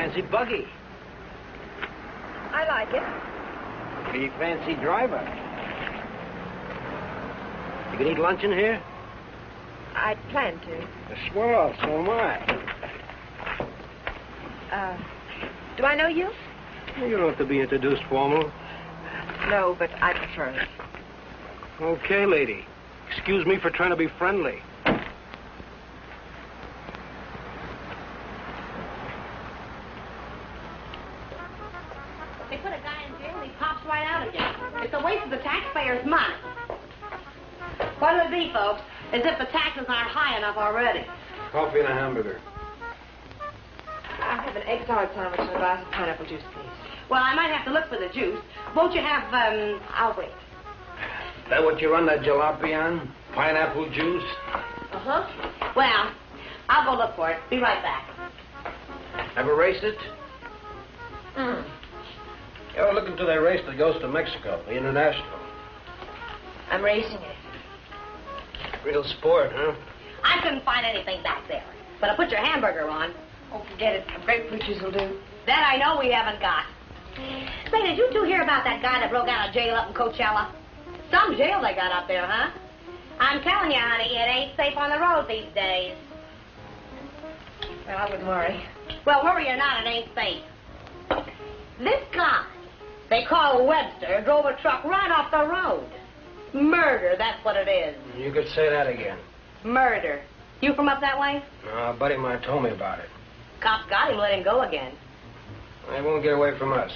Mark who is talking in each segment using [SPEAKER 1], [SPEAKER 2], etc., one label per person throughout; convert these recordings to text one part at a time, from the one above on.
[SPEAKER 1] fancy buggy.
[SPEAKER 2] I like it.
[SPEAKER 1] Pretty fancy driver. You can eat lunch in here?
[SPEAKER 2] I plan to.
[SPEAKER 1] Swell, so am I.
[SPEAKER 2] Do I know you?
[SPEAKER 1] You don't have to be introduced formal.
[SPEAKER 2] No, but I prefer it.
[SPEAKER 1] Okay, lady. Excuse me for trying to be friendly.
[SPEAKER 3] They put a guy in jail and he pops right out again. It's a waste of the taxpayers' money. What'll it be, folks? As if the taxes aren't high enough already.
[SPEAKER 1] Coffee and a hamburger.
[SPEAKER 2] I'll have an egg salad sandwich and a glass of pineapple juice, please.
[SPEAKER 3] Well, I might have to look for the juice. Won't you have, I'll wait.
[SPEAKER 1] That what you run that jalopy on? Pineapple juice?
[SPEAKER 3] Uh-huh. Well, I'll go look for it. Be right back.
[SPEAKER 1] Ever raced it?
[SPEAKER 2] Mm.
[SPEAKER 1] You ever look into that race that goes to Mexico, the International?
[SPEAKER 2] I'm racing it.
[SPEAKER 1] Real sport, huh?
[SPEAKER 3] I couldn't find anything back there. But I put your hamburger on.
[SPEAKER 2] Oh, forget it. Grapefruit juice will do.
[SPEAKER 3] That I know we haven't got. Say, did you two hear about that guy that broke out of jail up in Coachella? Some jail they got up there, huh? I'm telling you, honey, it ain't safe on the road these days.
[SPEAKER 2] Well, I wouldn't worry.
[SPEAKER 3] Well, worry or not, it ain't safe. This guy, they call Webster, drove a truck right off the road. Murder, that's what it is.
[SPEAKER 1] You could say that again.
[SPEAKER 3] Murder. You from up that way?
[SPEAKER 1] No, a buddy of mine told me about it.
[SPEAKER 3] Cops got him, let him go again.
[SPEAKER 1] They won't get away from us.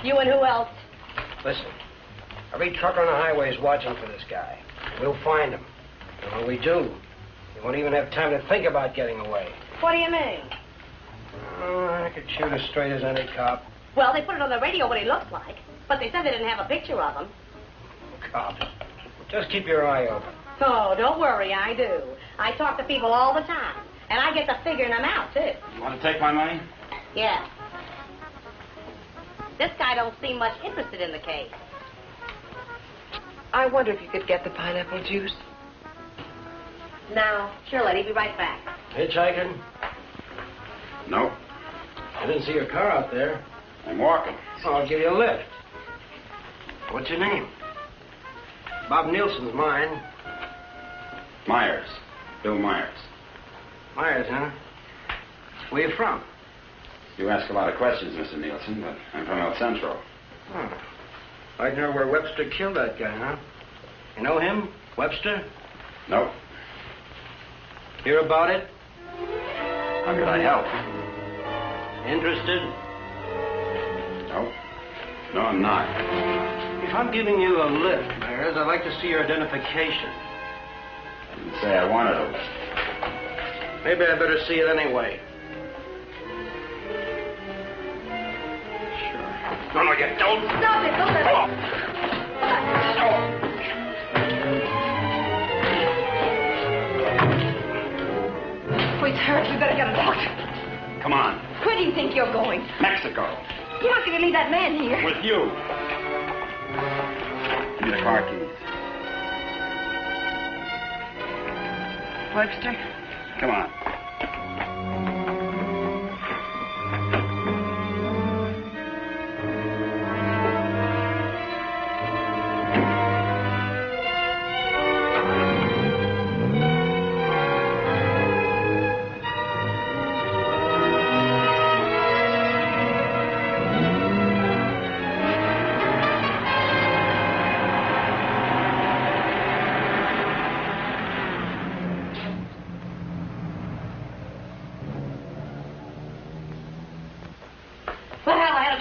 [SPEAKER 3] You and who else?
[SPEAKER 1] Listen, every trucker on the highway is watching for this guy. We'll find him. And when we do, he won't even have time to think about getting away.
[SPEAKER 3] What do you mean?
[SPEAKER 1] Oh, I could shoot as straight as any cop.
[SPEAKER 3] Well, they put it on the radio what he looks like, but they said they didn't have a picture of him.
[SPEAKER 1] Cops. Just keep your eye open.
[SPEAKER 3] Oh, don't worry, I do. I talk to people all the time, and I get to figuring them out, too.
[SPEAKER 4] You want to take my money?
[SPEAKER 3] Yeah. This guy don't seem much interested in the case.
[SPEAKER 2] I wonder if you could get the pineapple juice.
[SPEAKER 3] Now, sure, lady, be right back.
[SPEAKER 1] Hitchhiking?
[SPEAKER 4] No.
[SPEAKER 1] I didn't see your car out there.
[SPEAKER 4] I'm walking.
[SPEAKER 1] So I'll give you a lift. What's your name? Bob Nielsen's mine.
[SPEAKER 4] Myers. Bill Myers.
[SPEAKER 1] Myers, huh? Where you from?
[SPEAKER 4] You ask a lot of questions, Mr. Nielsen, but I'm from El Centro.
[SPEAKER 1] Oh. I know where Webster killed that guy, huh? You know him? Webster?
[SPEAKER 4] No.
[SPEAKER 1] Hear about it?
[SPEAKER 4] How could I help?
[SPEAKER 1] Interested?
[SPEAKER 4] No. No, I'm not.
[SPEAKER 1] If I'm giving you a lift, Myers, I'd like to see your identification.
[SPEAKER 4] I didn't say I wanted a lift.
[SPEAKER 1] Maybe I better see it anyway. Sure. No, you don't.
[SPEAKER 3] Stop it, don't let
[SPEAKER 1] Oh.
[SPEAKER 2] Oh, he's hurt. We better get a doctor.
[SPEAKER 4] Come on.
[SPEAKER 2] Where do you think you're going?
[SPEAKER 4] Mexico.
[SPEAKER 2] You're not going to leave that man here.
[SPEAKER 4] With you. Give me the car keys.
[SPEAKER 2] Webster?
[SPEAKER 4] Come on.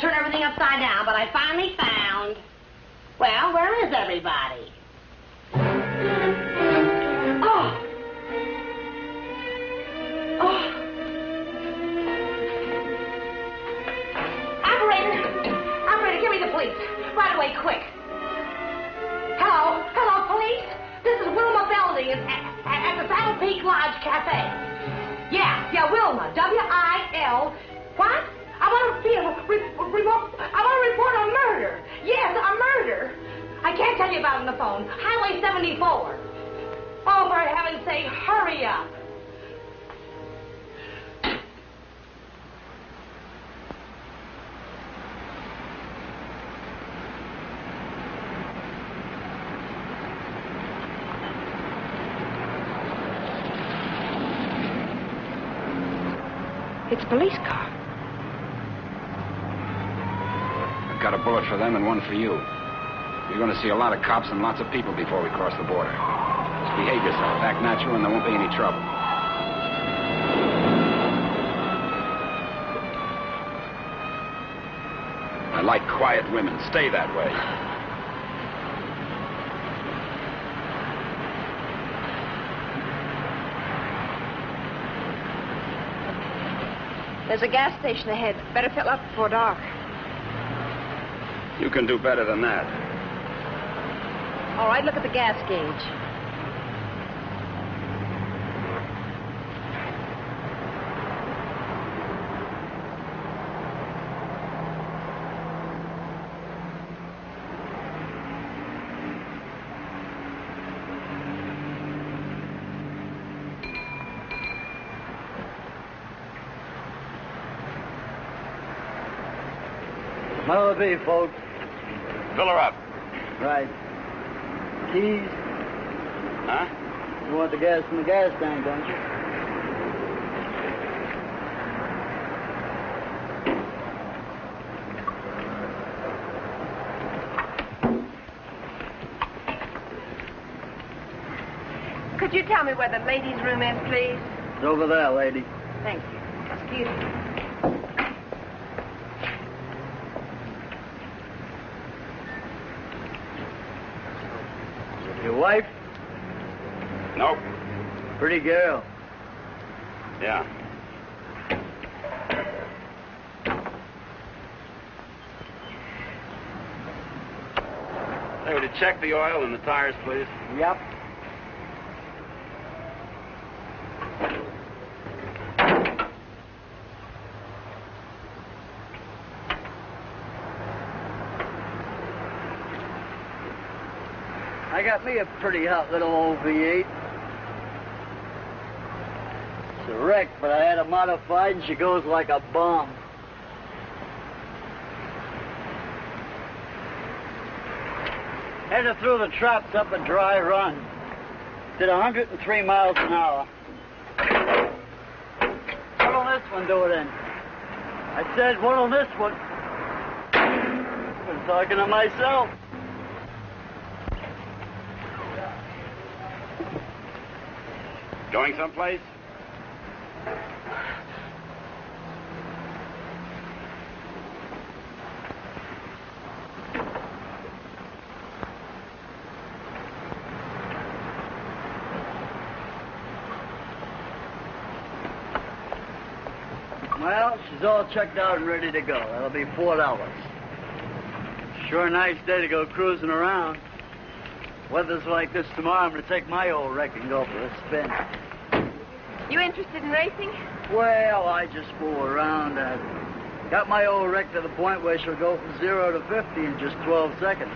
[SPEAKER 3] Turn everything upside down, but I finally found... Well, where is everybody? Oh! Oh! Operator, give me the police. Right away, quick. Hello? Hello, police? This is Wilma Belding at the Saddle Peak Lodge Cafe. Yeah, Wilma. W-I-L... What? I want to report a murder. Yes, a murder. I can't tell you about it on the phone. Highway 74. Oh, for heaven's sake, hurry up.
[SPEAKER 2] It's a police car.
[SPEAKER 4] I've got a bullet for them and one for you. You're going to see a lot of cops and lots of people before we cross the border. Just behave yourself, act natural, and there won't be any trouble. I like quiet women. Stay that way.
[SPEAKER 2] There's a gas station ahead. Better fill up before dark.
[SPEAKER 4] You can do better than that.
[SPEAKER 2] All right, look at the gas gauge.
[SPEAKER 5] That'll be, folks.
[SPEAKER 4] Fill her up.
[SPEAKER 5] Right. Keys?
[SPEAKER 4] Huh?
[SPEAKER 5] You want the gas from the gas tank, don't you?
[SPEAKER 2] Could you tell me where the ladies' room is, please?
[SPEAKER 5] It's over there, lady.
[SPEAKER 2] Thank you. Excuse me.
[SPEAKER 5] Your wife?
[SPEAKER 4] Nope.
[SPEAKER 5] Pretty girl.
[SPEAKER 4] Yeah. Hey, would you check the oil and the tires, please?
[SPEAKER 5] Yep. I got me a pretty hot little old V8. It's a wreck, but I had her modified and she goes like a bomb. Headed through the traps up a dry run. Did 103 miles an hour. What'll this one do it in? I said, what'll this one? I'm talking to myself.
[SPEAKER 4] Going someplace?
[SPEAKER 5] Well, she's all checked out and ready to go. That'll be $4. Sure nice day to go cruising around. Weather's like this tomorrow, I'm going to take my old wreck and go for a spin.
[SPEAKER 2] You interested in racing?
[SPEAKER 5] Well, I just fool around. Got my old wreck to the point where she'll go from 0 to 50 in just 12 seconds.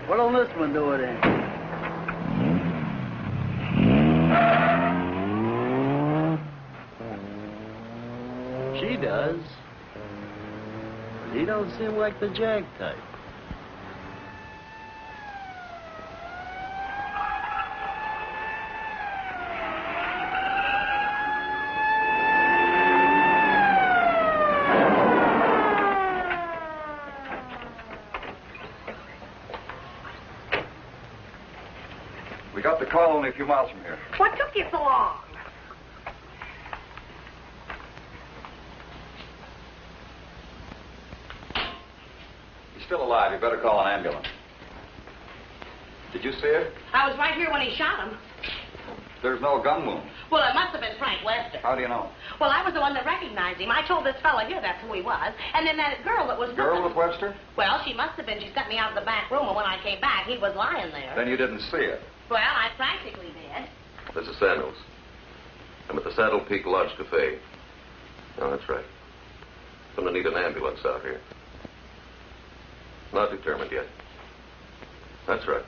[SPEAKER 5] What'll this one do it in? She does. He don't seem like the jag type.
[SPEAKER 6] We got the call only a few miles from here.
[SPEAKER 3] What took you so long?
[SPEAKER 6] He's still alive. You better call an ambulance. Did you see it?
[SPEAKER 3] I was right here when he shot him.
[SPEAKER 6] There's no gun wound.
[SPEAKER 3] Well, it must have been Frank Lester.
[SPEAKER 6] How do you know?
[SPEAKER 3] Well, I was the one that recognized him. I told this fella here that's who he was. And then that girl that was...
[SPEAKER 6] Girl with Webster?
[SPEAKER 3] Well, she must have been. She sent me out of the back room, and when I came back, he was lying there.
[SPEAKER 6] Then you didn't see it.
[SPEAKER 3] Well, I practically did.
[SPEAKER 7] This is Samuels. I'm at the Saddle Peak Lodge Cafe. Oh, that's right. Gonna need an ambulance out here. Not determined yet. That's right.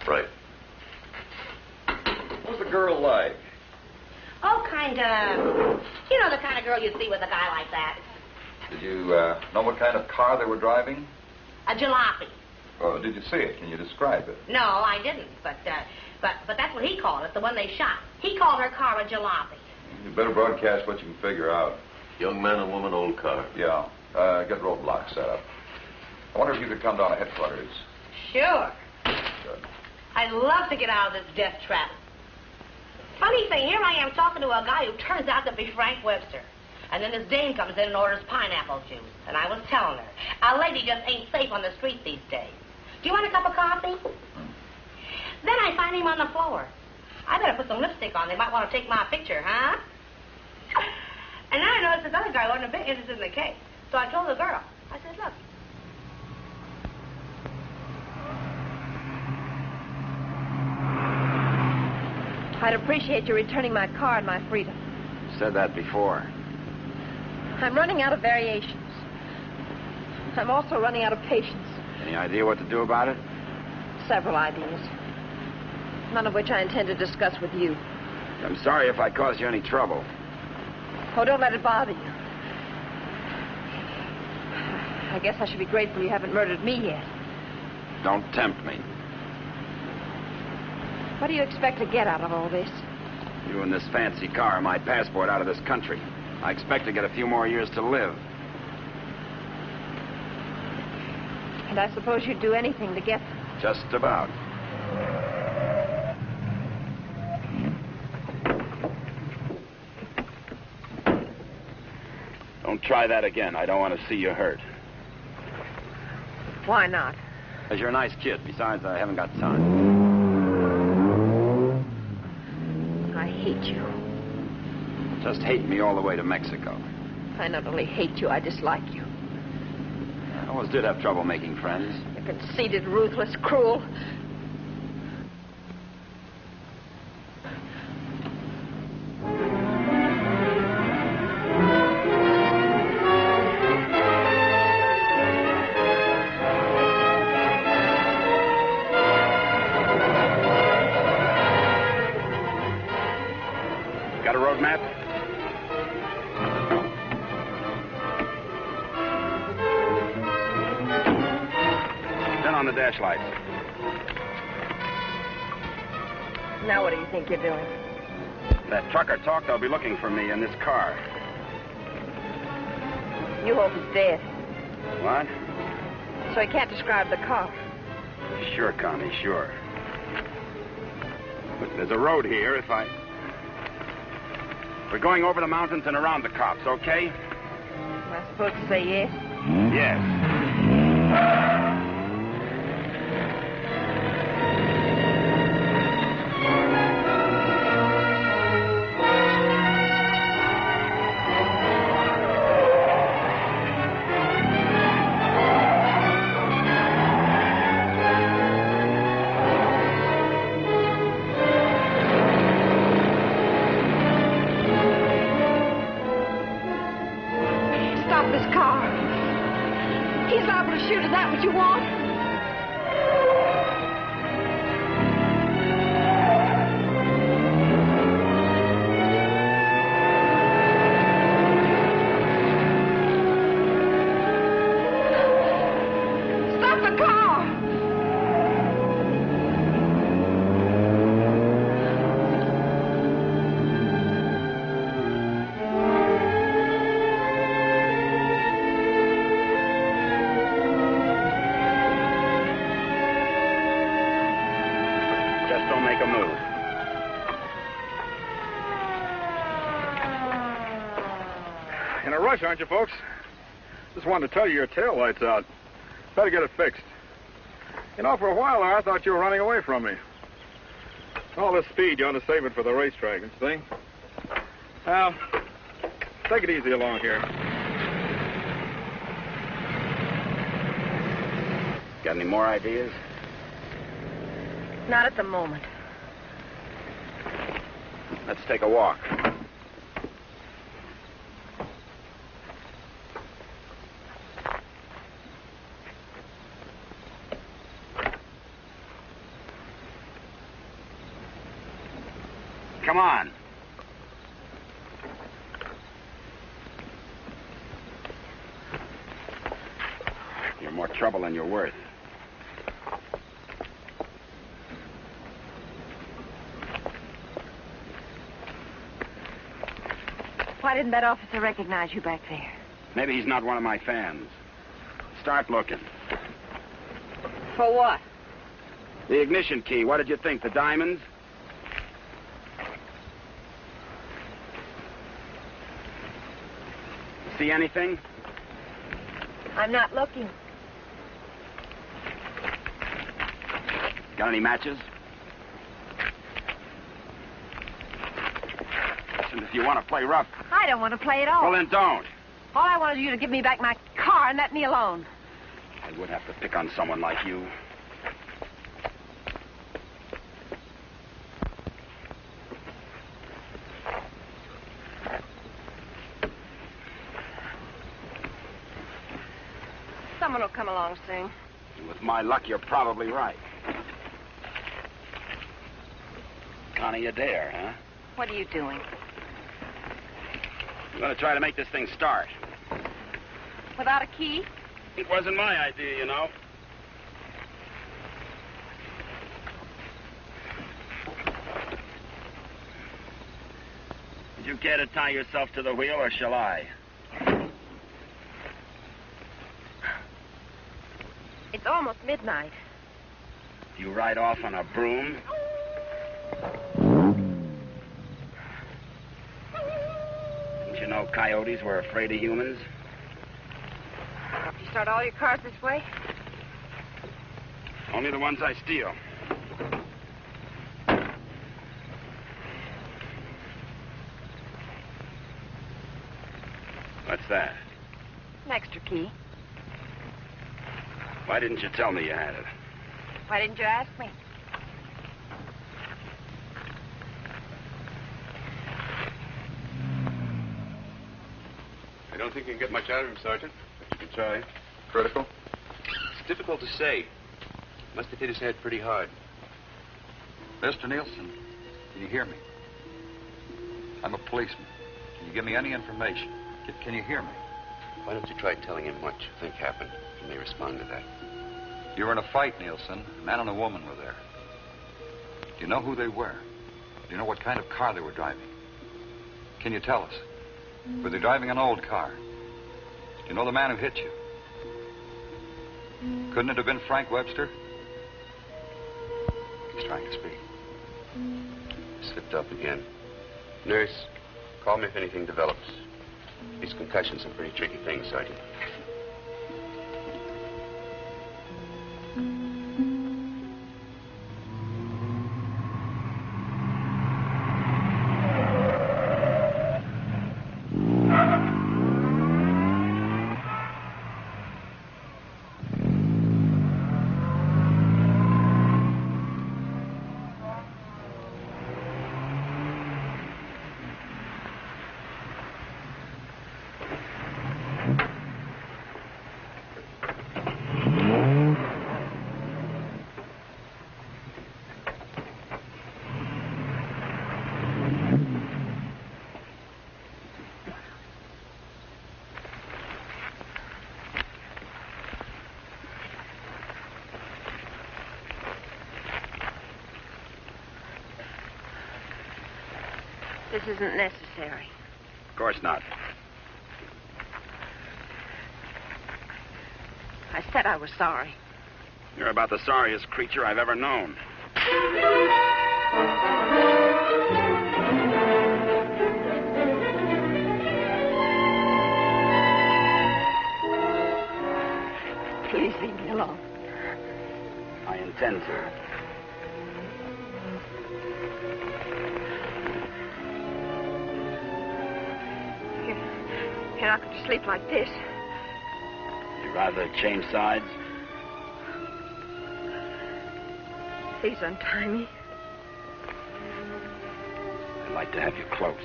[SPEAKER 7] Right.
[SPEAKER 6] What's the girl like?
[SPEAKER 3] Oh, kind of... You know the kind of girl you see with a guy like that.
[SPEAKER 6] Did you know what kind of car they were driving?
[SPEAKER 3] A jalopy.
[SPEAKER 6] Oh, did you see it? Can you describe it?
[SPEAKER 3] No, I didn't. But that's what he called it, the one they shot. He called her car a jalopy.
[SPEAKER 6] You better broadcast what you can figure out.
[SPEAKER 7] Young man and woman, old car.
[SPEAKER 6] Yeah. Get roadblocks set up. I wonder if you could come down to headquarters.
[SPEAKER 3] Sure.
[SPEAKER 6] Good.
[SPEAKER 3] I'd love to get out of this death trap. Funny thing, here I am talking to a guy who turns out to be Frank Webster. And then this dame comes in and orders pineapple juice. And I was telling her, a lady just ain't safe on the street these days. Do you want a cup of coffee? Then I find him on the floor. I better put some lipstick on. They might want to take my picture, huh? And then I noticed this other guy wasn't a bit interested in the case. So I told the girl. I said, look.
[SPEAKER 2] I'd appreciate you returning my car and my freedom.
[SPEAKER 4] Said that before.
[SPEAKER 2] I'm running out of variations. I'm also running out of patience.
[SPEAKER 4] Any idea what to do about it?
[SPEAKER 2] Several ideas. None of which I intend to discuss with you.
[SPEAKER 4] I'm sorry if I caused you any trouble.
[SPEAKER 2] Oh, don't let it bother you. I guess I should be grateful you haven't murdered me yet.
[SPEAKER 4] Don't tempt me.
[SPEAKER 2] What do you expect to get out of all this?
[SPEAKER 4] You and this fancy car are my passport out of this country. I expect to get a few more years to live.
[SPEAKER 2] And I suppose you'd do anything to get them.
[SPEAKER 4] Just about. Don't try that again. I don't want to see you hurt.
[SPEAKER 2] Why not?
[SPEAKER 4] Because you're a nice kid. Besides, I haven't got time.
[SPEAKER 2] I hate you.
[SPEAKER 4] Just hate me all the way to Mexico.
[SPEAKER 2] I not only hate you, I dislike you.
[SPEAKER 4] I always did have trouble making friends.
[SPEAKER 2] You're conceited, ruthless, cruel.
[SPEAKER 4] Got a road map? Turn on the dash lights.
[SPEAKER 2] Now what do you think you're doing?
[SPEAKER 4] That trucker talked, they'll be looking for me in this car.
[SPEAKER 2] You hope he's dead,
[SPEAKER 4] What?
[SPEAKER 2] so he can't describe the car.
[SPEAKER 4] Sure, Connie, sure. Look, there's a road here. We're going over the mountains and around the cops, okay?
[SPEAKER 2] Am I supposed to say yes?
[SPEAKER 4] Yes.
[SPEAKER 2] Stop this car. He's liable to shoot. Is that what you want? Stop the car!
[SPEAKER 4] Just don't make a move.
[SPEAKER 8] In a rush, aren't you, folks? Just wanted to tell you your tail light's out. Better get it fixed. You know, for a while there, I thought you were running away from me. All this speed, you want to save it for the racetrack and thing. Now, take it easy along here.
[SPEAKER 4] Got any more ideas?
[SPEAKER 2] Not at the moment.
[SPEAKER 4] Let's take a walk. Come on. You're more trouble than you're worth.
[SPEAKER 2] Why didn't that officer recognize you back there?
[SPEAKER 4] Maybe he's not one of my fans. Start looking.
[SPEAKER 2] For what?
[SPEAKER 4] The ignition key, what did you think? The diamonds? See anything?
[SPEAKER 2] I'm not looking.
[SPEAKER 4] Got any matches? Listen, if you want to play rough...
[SPEAKER 2] I don't want to play at all.
[SPEAKER 4] Well, then don't.
[SPEAKER 2] All I wanted you to give me back my car and let me alone.
[SPEAKER 4] I would have to pick on someone like you.
[SPEAKER 2] Someone will come along soon.
[SPEAKER 4] With my luck, you're probably right. Connie, you dare, huh?
[SPEAKER 2] What are you doing?
[SPEAKER 4] I'm going to try to make this thing start.
[SPEAKER 2] Without a key?
[SPEAKER 4] It wasn't my idea, you know. Did you care to tie yourself to the wheel, or shall I?
[SPEAKER 2] It's almost midnight.
[SPEAKER 4] You ride off on a broom? Didn't you know coyotes were afraid of humans?
[SPEAKER 2] You start all your cars this way?
[SPEAKER 4] Only the ones I steal. What's that?
[SPEAKER 2] An extra key.
[SPEAKER 4] Why didn't you tell me you had it?
[SPEAKER 2] Why didn't you ask me?
[SPEAKER 9] I don't think you can get much out of him, Sergeant, but you can try.
[SPEAKER 7] Critical?
[SPEAKER 9] It's difficult to say. Must have hit his head pretty hard.
[SPEAKER 6] Mr. Nielsen, can you hear me? I'm a policeman. Can you give me any information? Can you hear me?
[SPEAKER 9] Why don't you try telling him what you think happened? He may respond to that.
[SPEAKER 6] You were in a fight, Nielsen. A man and a woman were there. Do you know who they were? Do you know what kind of car they were driving? Can you tell us? Were they driving an old car? Do you know the man who hit you? Couldn't it have been Frank Webster? He's trying to speak.
[SPEAKER 9] Slipped up again. Nurse, call me if anything develops. These concussions are pretty tricky things, Sergeant.
[SPEAKER 2] This isn't necessary.
[SPEAKER 4] Of course not.
[SPEAKER 2] I said I was sorry.
[SPEAKER 4] You're about the sorriest creature I've ever known.
[SPEAKER 2] Please leave me alone.
[SPEAKER 4] I intend to.
[SPEAKER 2] You're not going to sleep like this.
[SPEAKER 4] You'd rather change sides?
[SPEAKER 2] Please untie me.
[SPEAKER 4] I'd like to have you close.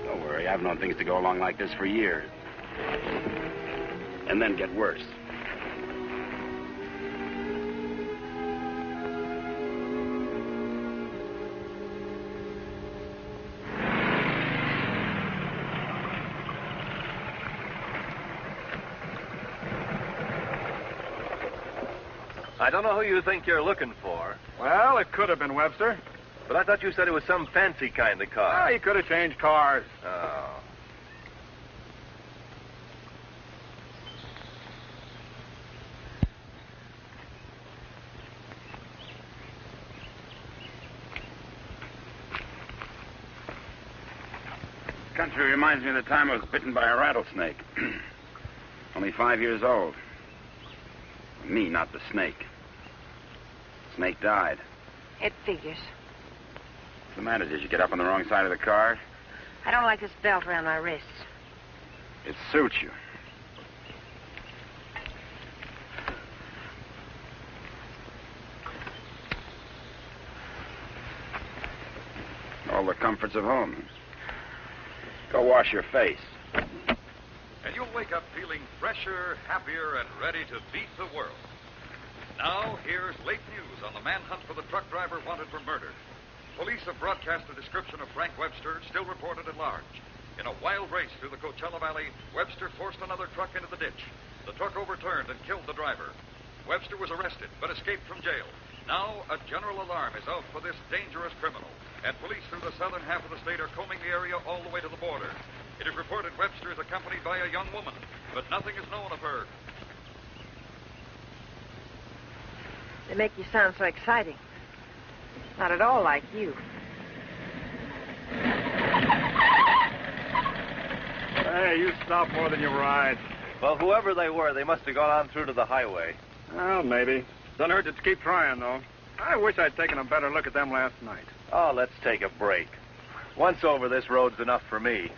[SPEAKER 4] Don't worry, I've known things to go along like this for years. And then get worse.
[SPEAKER 10] I don't know who you think you're looking for.
[SPEAKER 8] Well, it could have been Webster.
[SPEAKER 10] But I thought you said it was some fancy kind of car.
[SPEAKER 8] Ah, he could have changed cars.
[SPEAKER 10] Oh.
[SPEAKER 4] Country reminds me of the time I was bitten by a rattlesnake. Only 5 years old. Me, not the snake. Snake died.
[SPEAKER 11] It figures.
[SPEAKER 4] What's the matter? Did you get up on the wrong side of the car?
[SPEAKER 11] I don't like this belt around my wrists.
[SPEAKER 4] It suits you. All the comforts of home. Go wash your face.
[SPEAKER 12] And you'll wake up feeling fresher, happier, and ready to beat the world. Now, here's late news on the manhunt for the truck driver wanted for murder. Police have broadcast a description of Frank Webster, still reported at large. In a wild race through the Coachella Valley, Webster forced another truck into the ditch. The truck overturned and killed the driver. Webster was arrested, but escaped from jail. Now, a general alarm is out for this dangerous criminal, and police through the southern half of the state are combing the area all the way to the border. It is reported Webster is accompanied by a young woman, but nothing is known of her.
[SPEAKER 11] They make you sound so exciting. Not at all like you.
[SPEAKER 8] Hey, you stop more than you ride.
[SPEAKER 10] Well, whoever they were, they must have gone on through to the highway.
[SPEAKER 8] Well, maybe. Doesn't hurt to keep trying, though. I wish I'd taken a better look at them last night.
[SPEAKER 10] Oh, let's take a break. Once over, this road's enough for me.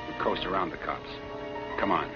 [SPEAKER 4] We coast around the cops. Come on.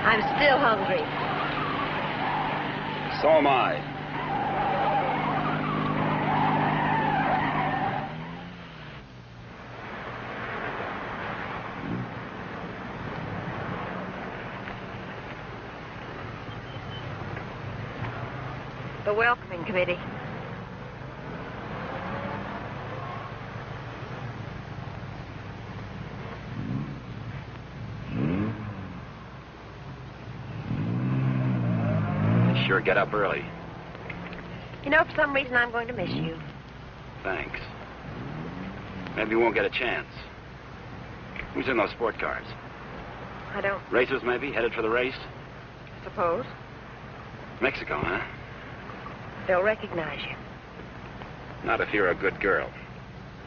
[SPEAKER 2] I'm still hungry.
[SPEAKER 4] So am I.
[SPEAKER 11] The welcoming committee.
[SPEAKER 4] Sure get up early.
[SPEAKER 11] You know, for some reason, I'm going to miss you.
[SPEAKER 4] Thanks. Maybe we won't get a chance. Who's in those sport cars?
[SPEAKER 11] I don't
[SPEAKER 4] Racers, maybe? Headed for the race?
[SPEAKER 11] suppose.
[SPEAKER 4] Mexico, huh?
[SPEAKER 11] They'll recognize you.
[SPEAKER 4] Not if you're a good girl.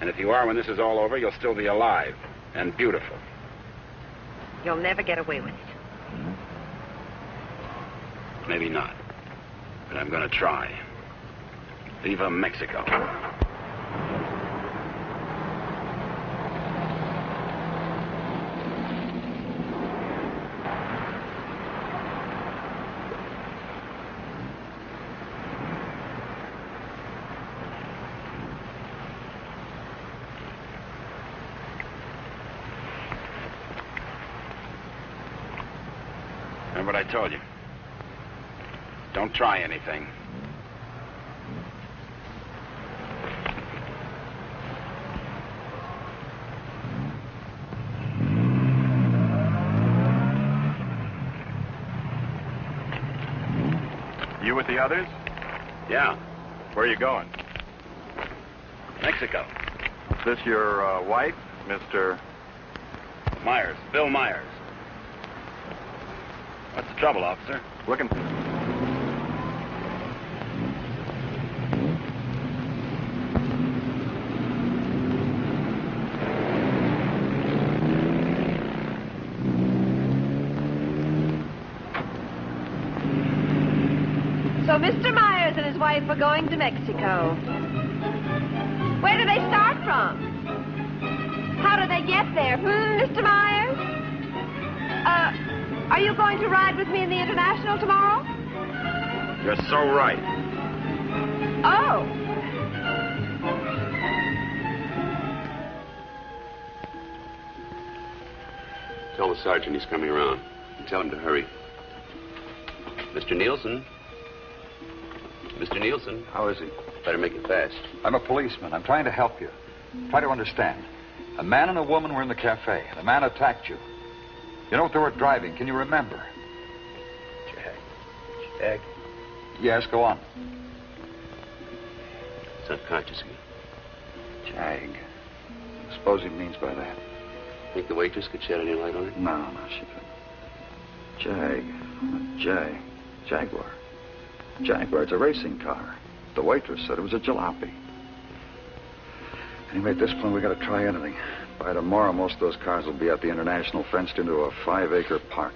[SPEAKER 4] And if you are, when this is all over, you'll still be alive and beautiful.
[SPEAKER 11] You'll never get away with it.
[SPEAKER 4] Maybe not. But I'm going to try. Viva Mexico. Remember what I told you? Don't try anything.
[SPEAKER 8] You with the others?
[SPEAKER 4] Yeah.
[SPEAKER 8] Where are you going?
[SPEAKER 4] Mexico.
[SPEAKER 8] Is this your wife, Mr.
[SPEAKER 4] Myers. Bill Myers. What's the trouble, officer?
[SPEAKER 8] Looking...
[SPEAKER 2] So Mr. Myers and his wife are going to Mexico. Where do they start from? How do they get there? Mr. Myers? Are you going to ride with me in the International tomorrow?
[SPEAKER 4] You're so right.
[SPEAKER 2] Oh.
[SPEAKER 9] Tell the sergeant he's coming around. And tell him to hurry. Mr. Nielsen? Mr. Nielsen?
[SPEAKER 6] How is he?
[SPEAKER 9] Better make it fast.
[SPEAKER 6] I'm a policeman. I'm trying to help you. Try to understand. A man and a woman were in the cafe. The man attacked you. You know what they were driving? Can you remember?
[SPEAKER 1] Jag.
[SPEAKER 6] Yes, go on.
[SPEAKER 9] It's unconscious again.
[SPEAKER 6] Jag. I suppose he means by that.
[SPEAKER 9] Think the waitress could shed any light on it?
[SPEAKER 6] No, she couldn't. Jaguar. Jaguar, it's a racing car. The waitress said it was a jalopy. Anyway, at this point, we got to try anything. By tomorrow, most of those cars will be at the International, fenced into a 5-acre park.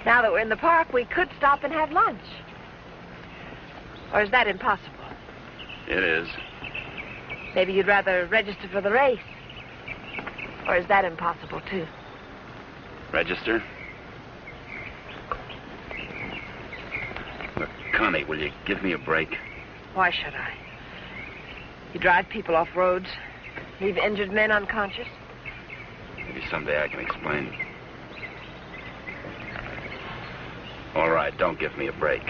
[SPEAKER 2] Now that we're in the park, we could stop and have lunch. Or is that impossible?
[SPEAKER 4] It is.
[SPEAKER 2] Maybe you'd rather register for the race. Or is that impossible, too?
[SPEAKER 4] Register? Look, Connie, will you give me a break?
[SPEAKER 2] Why should I? You drive people off roads, leave injured men unconscious.
[SPEAKER 4] Maybe someday I can explain. All right, don't give me a break.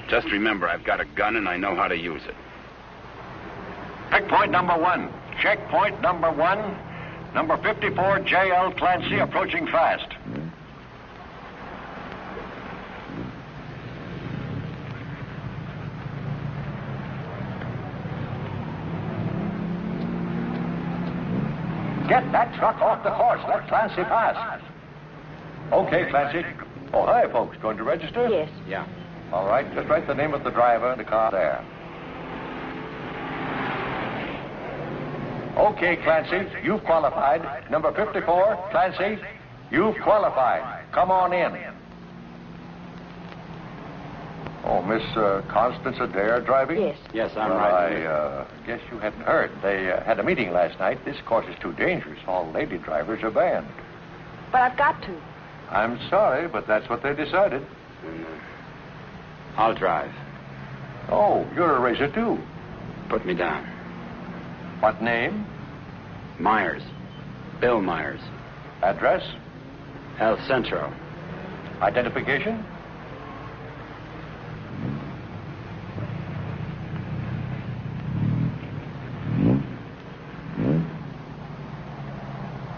[SPEAKER 4] Just remember, I've got a gun and I know how to use it.
[SPEAKER 13] Checkpoint number 1. Checkpoint number 1. Number 54, J.L. Clancy, approaching fast. Get that truck off the course. Let Clancy pass. Okay, Clancy. Oh, hi, folks. Going to register?
[SPEAKER 2] Yes.
[SPEAKER 1] Yeah.
[SPEAKER 13] All right, just write the name of the driver and the car there. Okay, Clancy, you've qualified. Number 54, Clancy, you've qualified. Come on in. Oh, Miss Constance Adair driving?
[SPEAKER 2] Yes.
[SPEAKER 1] Yes, I'm right.
[SPEAKER 13] I guess you hadn't heard. They had a meeting last night. This course is too dangerous. All lady drivers are banned.
[SPEAKER 2] But I've got to.
[SPEAKER 13] I'm sorry, but that's what they decided.
[SPEAKER 1] I'll drive.
[SPEAKER 13] Oh, you're a racer, too.
[SPEAKER 1] Put me down.
[SPEAKER 13] What name?
[SPEAKER 1] Myers. Bill Myers.
[SPEAKER 13] Address?
[SPEAKER 1] El Centro.
[SPEAKER 13] Identification?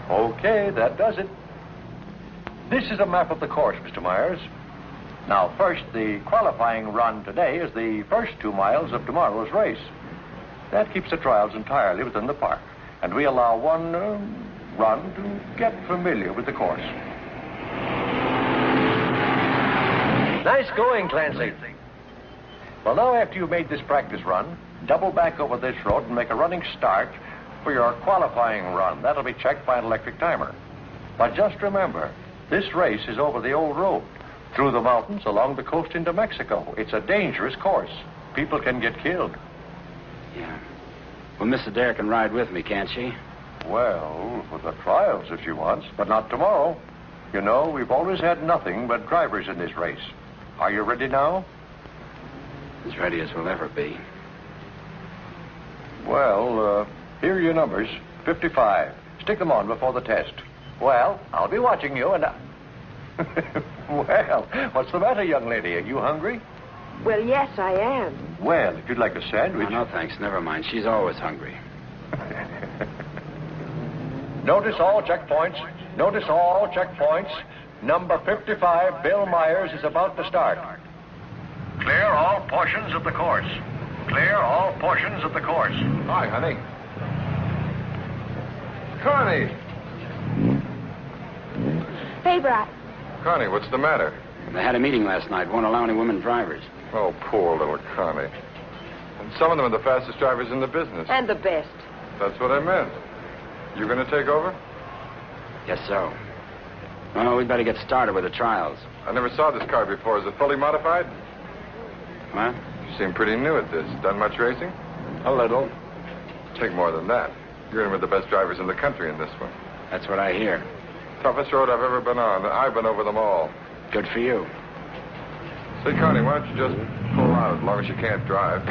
[SPEAKER 13] Okay, that does it. This is a map of the course, Mr. Myers. Now, first, the qualifying run today is the first 2 miles of tomorrow's race. That keeps the trials entirely within the park, and we allow one run to get familiar with the course. Nice going, Clancy. Well, now, after you've made this practice run, double back over this road and make a running start for your qualifying run. That'll be checked by an electric timer. But just remember, This race is over the old road, through the mountains, along the coast into Mexico. It's a dangerous course. People can get killed.
[SPEAKER 4] Yeah. Well, Miss Adair can ride with me, can't she?
[SPEAKER 13] Well, for the trials if she wants, but not tomorrow. You know, we've always had nothing but drivers in this race. Are you ready now?
[SPEAKER 4] As ready as we'll ever be.
[SPEAKER 13] Well, here are your numbers. 55. Stick them on before the test. Well, I'll be watching you and Well, what's the matter, young lady? Are you hungry?
[SPEAKER 11] Well, yes, I am.
[SPEAKER 13] Well, if you'd like a sandwich...
[SPEAKER 4] No, thanks. Never mind. She's always hungry.
[SPEAKER 13] Notice all checkpoints. Notice all checkpoints. Number 55, Bill Myers, is about to start. Clear all portions of the course. Clear all portions of the course.
[SPEAKER 8] Hi, honey. Connie!
[SPEAKER 2] Hey, Brat.
[SPEAKER 8] Connie, what's the matter?
[SPEAKER 4] They had a meeting last night. Won't allow any women drivers.
[SPEAKER 8] Oh, poor little Connie. And some of them are the fastest drivers in the business.
[SPEAKER 11] And the best.
[SPEAKER 8] That's what I meant. You going to take over?
[SPEAKER 4] Guess so. Well, we'd better get started with the trials.
[SPEAKER 8] I never saw this car before. Is it fully modified?
[SPEAKER 4] What?
[SPEAKER 8] You seem pretty new at this. Done much racing?
[SPEAKER 4] A little.
[SPEAKER 8] Take more than that. You're in with the best drivers in the country in this one.
[SPEAKER 4] That's what I hear.
[SPEAKER 8] Toughest road I've ever been on. I've been over them all.
[SPEAKER 4] Good for you.
[SPEAKER 8] Say, Connie, why don't you just pull out as long as you can't drive?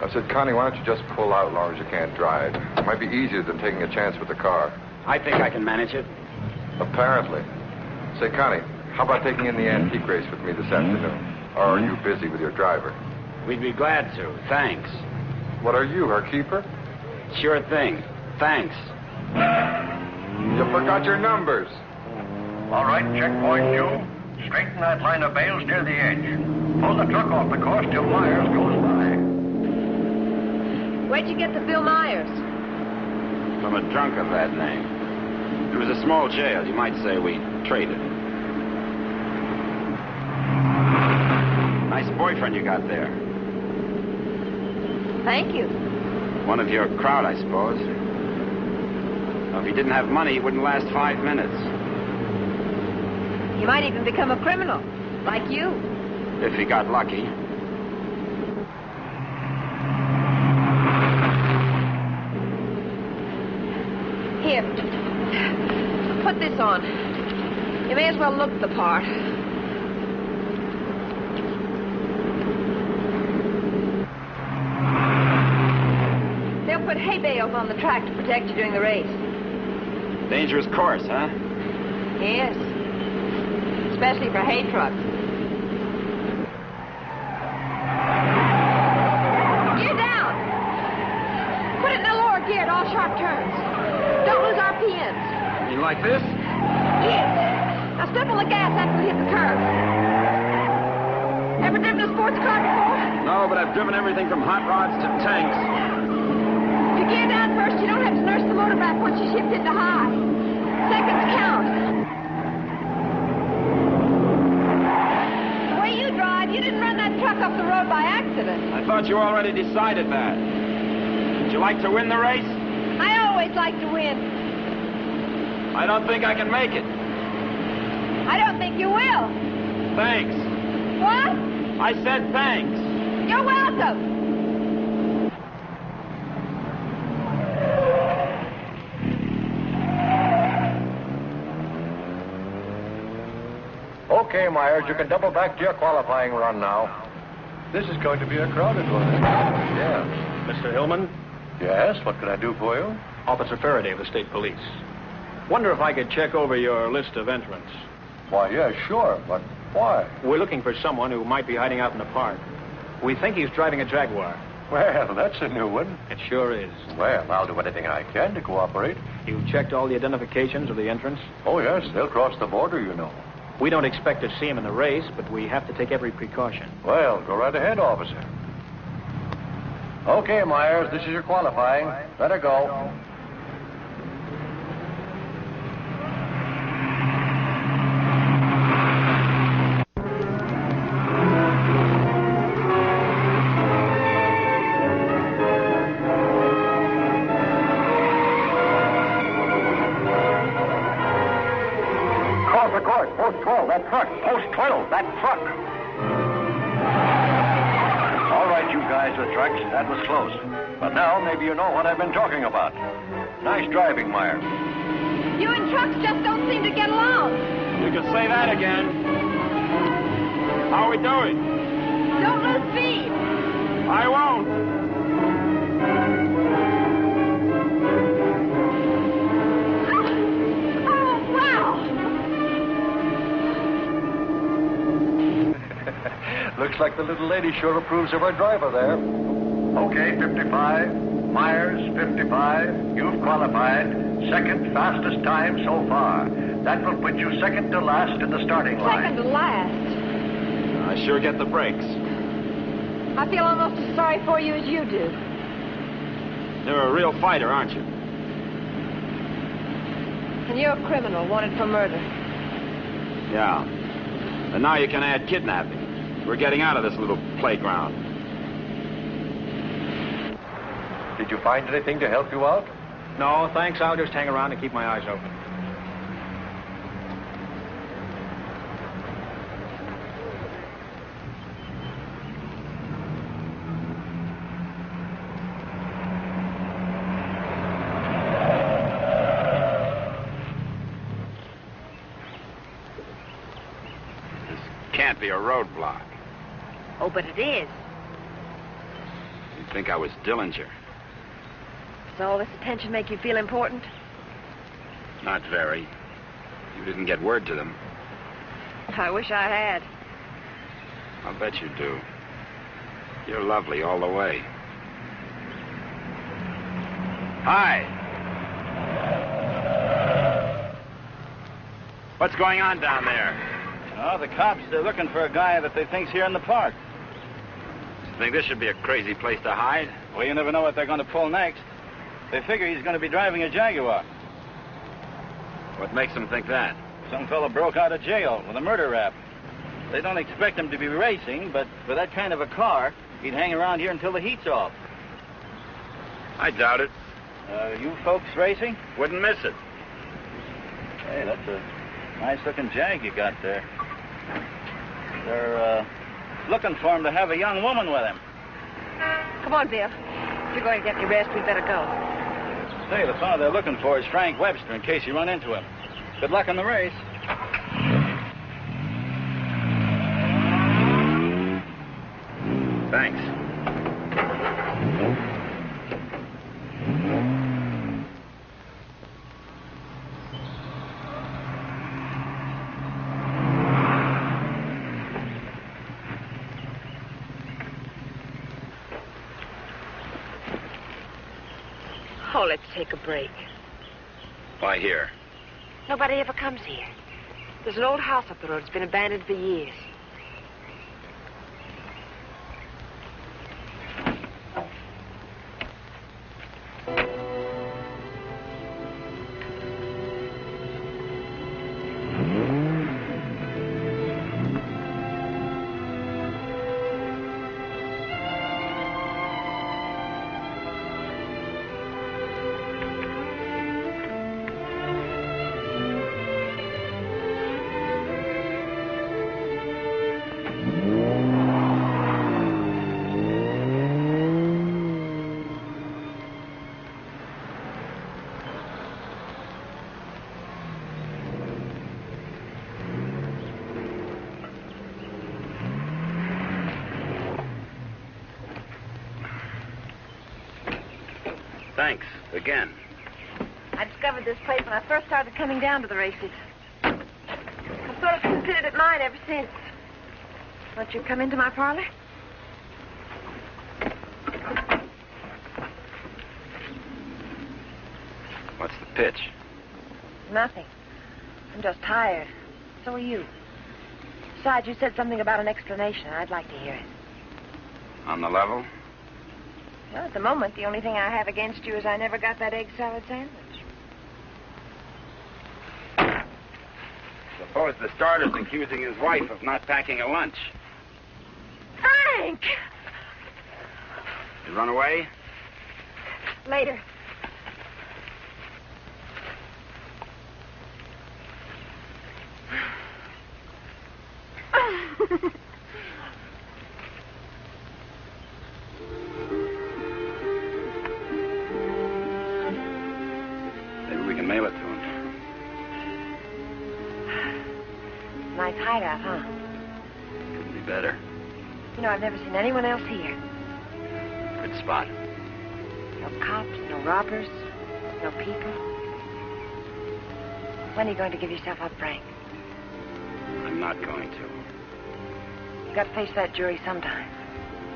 [SPEAKER 8] I said, Connie, why don't you just pull out as long as you can't drive? It might be easier than taking a chance with the car.
[SPEAKER 4] I think I can manage it.
[SPEAKER 8] Apparently. Say, Connie, how about taking in the antique race with me this afternoon? Or are you busy with your driver?
[SPEAKER 4] We'd be glad to. Thanks.
[SPEAKER 8] What are you, her keeper?
[SPEAKER 4] Sure thing. Thanks.
[SPEAKER 8] You forgot your numbers.
[SPEAKER 13] All right, checkpoint 2. Straighten that line of bales near the edge. Pull the truck off the course till Myers goes by.
[SPEAKER 2] Where'd you get the Bill Myers?
[SPEAKER 4] From a drunk of that name. It was a small jail. You might say we traded. Nice boyfriend you got there.
[SPEAKER 2] Thank you.
[SPEAKER 4] One of your crowd, I suppose. Well, if he didn't have money, he wouldn't last 5 minutes.
[SPEAKER 2] He might even become a criminal, like you.
[SPEAKER 4] If he got lucky.
[SPEAKER 2] Here. Put this on. You may as well look the part. They'll put hay bales on the track to protect you during the race.
[SPEAKER 4] Dangerous course, huh?
[SPEAKER 2] Yes. Especially for hay trucks. Gear down. Put it in the lower gear at all sharp turns. Don't lose RPMs.
[SPEAKER 4] You like this?
[SPEAKER 2] Yes. Now step on the gas after we hit the curve. Ever driven a sports car before?
[SPEAKER 4] No, but I've driven everything from hot rods to tanks.
[SPEAKER 2] If you gear down first, you don't have to nurse the motor back once you shift into high. Seconds count. The way you drive, you didn't run that truck off the road by accident.
[SPEAKER 4] I thought you already decided that. Would you like to win the race?
[SPEAKER 2] I always like to win.
[SPEAKER 4] I don't think I can make it.
[SPEAKER 2] I don't think you will.
[SPEAKER 4] Thanks.
[SPEAKER 2] What?
[SPEAKER 4] I said thanks.
[SPEAKER 2] You're welcome.
[SPEAKER 13] Okay, Myers, you can double back to your qualifying run now. This is going to be a crowded one. Yeah.
[SPEAKER 14] Mr. Hillman?
[SPEAKER 13] Yes, what can I do for you?
[SPEAKER 14] Officer Faraday of the State Police. Wonder if I could check over your list of entrants.
[SPEAKER 13] Why, yeah, sure, but why?
[SPEAKER 14] We're looking for someone who might be hiding out in the park. We think he's driving a Jaguar.
[SPEAKER 13] Well, that's a new one.
[SPEAKER 14] It sure is.
[SPEAKER 13] Well, I'll do anything I can to cooperate.
[SPEAKER 14] You checked all the identifications of the entrants?
[SPEAKER 13] Oh, yes, they'll cross the border, you know.
[SPEAKER 14] We don't expect to see him in the race, but we have to take every precaution.
[SPEAKER 13] Well, go right ahead, officer. Okay, Myers, this is your qualifying. Let her go. off the course. Post 12, that truck. Post 12, that truck. All right, you guys with trucks, that was close. But now maybe you know what I've been talking about. Nice driving, Myers.
[SPEAKER 2] You and trucks just don't seem to get along.
[SPEAKER 10] You can say that again. How are we doing?
[SPEAKER 2] Don't lose speed.
[SPEAKER 10] I won't.
[SPEAKER 2] Oh, wow.
[SPEAKER 13] Looks like the little lady sure approves of our driver there. Okay, 55. Myers, 55. You've qualified. Second fastest time so far. That will put you second to last in the starting line.
[SPEAKER 2] Second to last.
[SPEAKER 10] I sure get the breaks.
[SPEAKER 2] I feel almost as sorry for you as you do.
[SPEAKER 10] You're a real fighter, aren't you?
[SPEAKER 2] And you're a criminal wanted for murder.
[SPEAKER 10] Yeah. And now you can add kidnapping. We're getting out of this little playground.
[SPEAKER 13] Did you find anything to help you out?
[SPEAKER 14] No, thanks. I'll just hang around and keep my eyes open.
[SPEAKER 4] Can't be a roadblock.
[SPEAKER 11] Oh, but it is.
[SPEAKER 4] You'd think I was Dillinger.
[SPEAKER 11] Does all this attention make you feel important?
[SPEAKER 4] Not very. You didn't get word to them.
[SPEAKER 11] I wish I had.
[SPEAKER 4] I'll bet you do. You're lovely all the way. Hi. What's going on down there?
[SPEAKER 5] Oh, the cops, they're looking for a guy that they think's here in the park.
[SPEAKER 4] You think this should be a crazy place to hide?
[SPEAKER 5] Well, you never know what they're going to pull next. They figure he's going to be driving a Jaguar.
[SPEAKER 4] What makes them think that?
[SPEAKER 5] Some fella broke out of jail with a murder rap. They don't expect him to be racing, but for that kind of a car, he'd hang around here until the heat's off.
[SPEAKER 4] I doubt it.
[SPEAKER 5] You folks racing?
[SPEAKER 4] Wouldn't miss it.
[SPEAKER 5] Hey, that's a nice-looking Jag you got there. They're looking for him to have a young woman with him.
[SPEAKER 11] Come on, Bill. If you're going to get me rest, we'd better go.
[SPEAKER 5] Say, the fellow they're looking for is Frank Webster, in case you run into him. Good luck in the race.
[SPEAKER 4] Thanks.
[SPEAKER 11] Oh, let's take a break.
[SPEAKER 4] Why here?
[SPEAKER 11] Nobody ever comes here. There's an old house up the road. It's been abandoned for years.
[SPEAKER 4] Thanks, again.
[SPEAKER 11] I discovered this place when I first started coming down to the races. I've sort of considered it mine ever since. Won't you come into my parlor?
[SPEAKER 4] What's the pitch?
[SPEAKER 11] Nothing. I'm just tired. So are you. Besides, you said something about an explanation. I'd like to hear it.
[SPEAKER 4] On the level?
[SPEAKER 11] Well, at the moment, the only thing I have against you is I never got that egg salad sandwich.
[SPEAKER 4] Suppose the starter's accusing his wife of not packing a lunch.
[SPEAKER 11] Frank!
[SPEAKER 4] You run away?
[SPEAKER 11] Later.
[SPEAKER 4] mail it to him.
[SPEAKER 11] Nice hideout, huh?
[SPEAKER 4] Couldn't be better.
[SPEAKER 11] You know, I've never seen anyone else here.
[SPEAKER 4] Good spot.
[SPEAKER 11] No cops, no robbers, no people. When are you going to give yourself up, Frank?
[SPEAKER 4] I'm not going to.
[SPEAKER 11] You got to face that jury sometime.